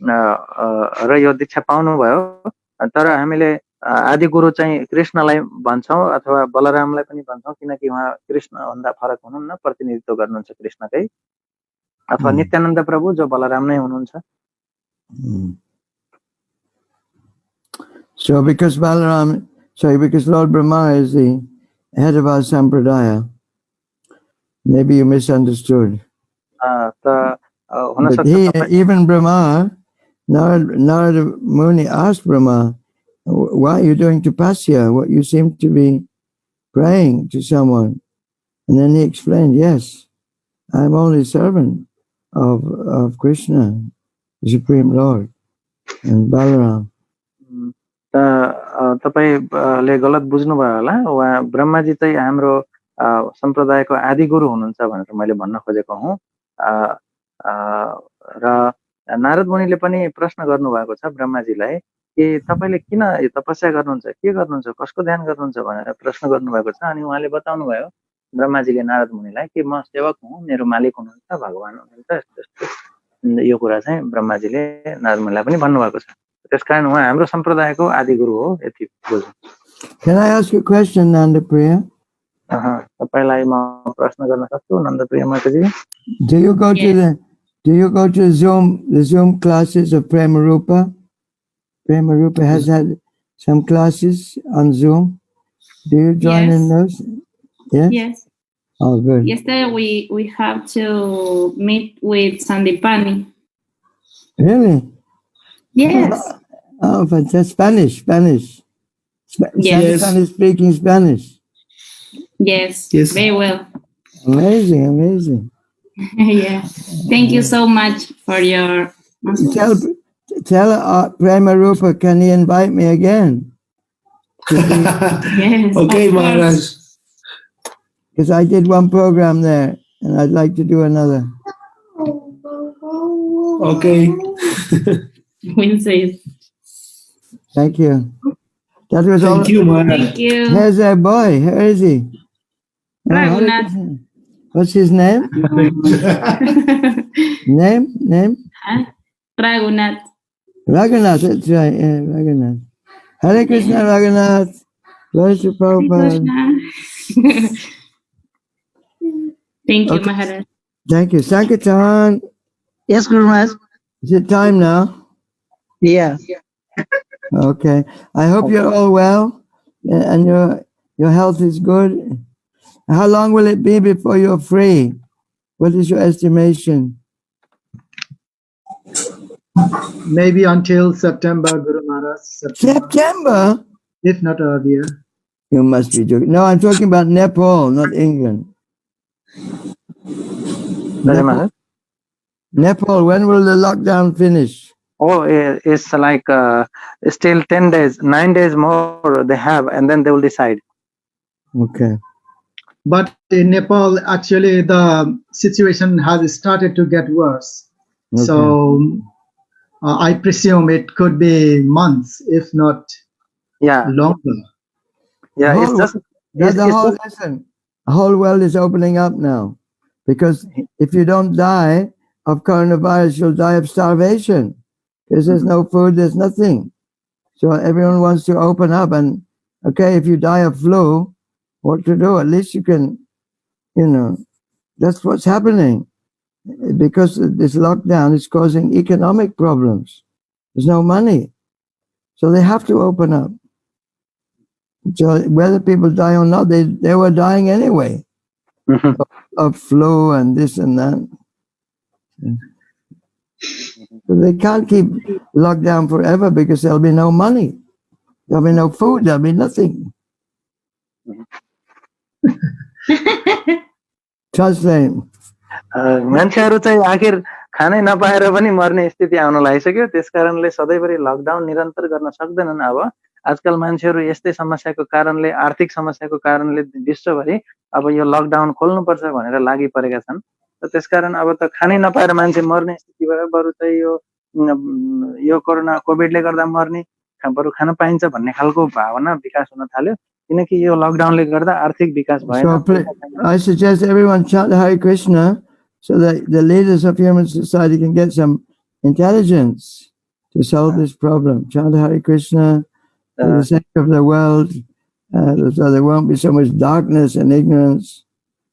र यो दीक्षा पाउनुभयो, तर हामीले आदि गुरु चाहिँ कृष्णलाई भन्छौं अथवा बलरामलाई पनि भन्छौं, किनकि उहाँ कृष्ण भन्दा फरक हुनुहुन्न, प्रतिनिधित्व गर्नुहुन्छ कृष्णकै, अथवा नित्यानन्द प्रभु जो बलराम नै हुनुहुन्छ. So because Lord Brahma is the head of our sampradaya, maybe you misunderstood. But even Brahma, Narada Muni asked Brahma, why are you doing tapasya? What you seem to be praying to someone. And then he explained, yes, I'm only servant of Krishna, the Supreme Lord, and Balaram. तपाईले गलत बुझ्नुभयो होला. उहाँ ब्रह्माजी चाहिँ हाम्रो सम्प्रदायको आदि गुरु हुनुहुन्छ भनेर मैले भन्न खोजेको हुँ. र नारद मुनिले पनि प्रश्न गर्नुभएको छ ब्रह्माजीलाई कि तपाईले किन यो तपस्या गर्नुहुन्छ, के गर्नुहुन्छ, कसको ध्यान गर्नुहुन्छ भनेर प्रश्न गर्नुभएको छ. अनि उहाँले बताउनु भयो ब्रह्माजीले नारद मुनिलाई कि म सेवक हुँ, मेरो मालिक हुनुहुन्छ भगवान हुनुहुन्छ, यस्तो यो कुरा चाहिँ ब्रह्माजीले नारद मुनिलाई पनि भन्नुभएको छ. त्यसकारण उहाँ हाम्रो सम्प्रदायको आदि गुरु हो. यति बुझ्नु. Can I ask you a question, Nandapriya? तपाईलाई म प्रश्न गर्न सक्छु नन्दप्रिय माताजी? Do you go to the Zoom classes of Prema Rupa? Prema Rupa has had some classes on Zoom. Do you join in those? Yes. Yes. Oh, good. Yesterday we have to meet with Sandipani. Really? Yes. Oh, fantastic. Spanish. Yes. Spanish speaking Spanish. Yes. Very well. Amazing. Yeah. Thank you so much for your answers. Tell Prema Rupa, can he invite me again? Yes. Okay, Maharaj. Because I did one program there, and I'd like to do another. Okay. We'll see. Thank you. That was all. Thank you, Maharaj. Thank you. Here's our boy. Where is he? Raghunath. What's his name? Name? Raghunath. Raghunath, that's right. Yeah, Raghunath. Hare Krishna, Raghunath. Glory to Prabhupada. Thank you, Maharaj. Thank you. Sankirtan. Yes, Guru Maharaj. Is it time now? Yeah. Okay. I hope you're all well and your health is good. How long will it be before you're free? What is your estimation? Maybe until September, Guru Maharaj. September? If not earlier. You must be joking. No, I'm talking about Nepal, not England. Nepal, when will the lockdown finish? Oh, it's like still 10 days, 9 days more they have, and then they will decide. Okay. But in Nepal, actually, the situation has started to get worse. Okay. So I presume it could be months, if not longer. Yeah, listen, the whole world is opening up now. Because if you don't die of coronavirus, you'll die of starvation. Because there's no food, there's nothing. So everyone wants to open up. And, okay, if you die of flu, what to do? At least you can, that's what's happening. Because this lockdown is causing economic problems. There's no money. So they have to open up. So whether people die or not, they were dying anyway. Of flu and this and that. So they can't keep locked down forever because there'll be no money. There'll be no food. There'll be nothing. Translate. मान्छेहरू चाहिँ आखिर खानै नपाएर पनि मर्ने स्थिति आउन लागिसक्यो। त्यसकारणले सधैँभरि लकडाउन निरन्तर गर्न सक्दैनन्। अब आजकल मान्छेहरू यस्तै समस्याको कारणले, आर्थिक समस्याको कारणले विश्वभरि अब यो लकडाउन खोल्नुपर्छ भनेर लागि परेका छन्। र त्यसकारण अब त खानै नपाएर मान्छे मर्ने स्थिति भयो। बरु चाहिँ यो कोरोना कोभिडले गर्दा मर्ने, बरु खान पाइन्छ भन्ने खालको भावना विकास हुन थाल्यो। किनकि यो लकडाउनले गर्दा आर्थिक विकास भएन। So I suggest everyone chant Hare Krishna so that the leaders of human society can get some intelligence to solve this problem. Chant Hare Krishna for the sake of the world, so there won't be so much darkness and ignorance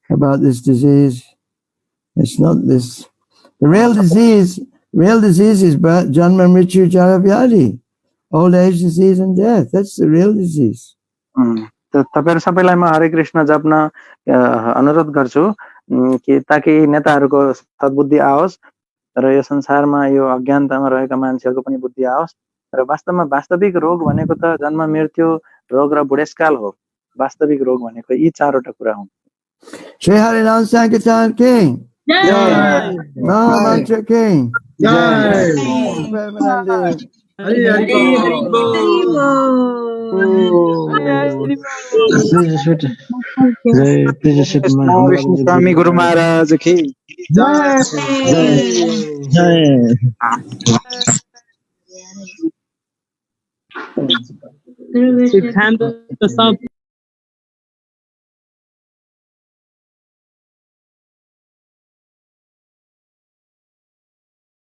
about this disease. It's not this. The real disease is janma, mrityu, jara, vyadhi. Old age, disease, and death. That's the real disease. तपाईहरु सबैलाई म हरे कृष्ण जप्न अनुरोध गर्छु कि ताकि नेताहरूको सद्बुद्धि आओस् र यो संसारमा यो अज्ञानतामा रहेका मान्छेहरूको पनि बुद्धि आओस् र वास्तवमा वास्तविक रोग भनेको त जन्म मृत्यु रोग र बुढेसकाल हो। वास्तविक रोग भनेको यी चारवटा कुरा हुन्। Shri Harinam Sankirtan King. Jai. Mahamantra King. Jai. Premanande. Hari Hari Mahavishnu Swami Guru Maharaj ki Jai. Jai.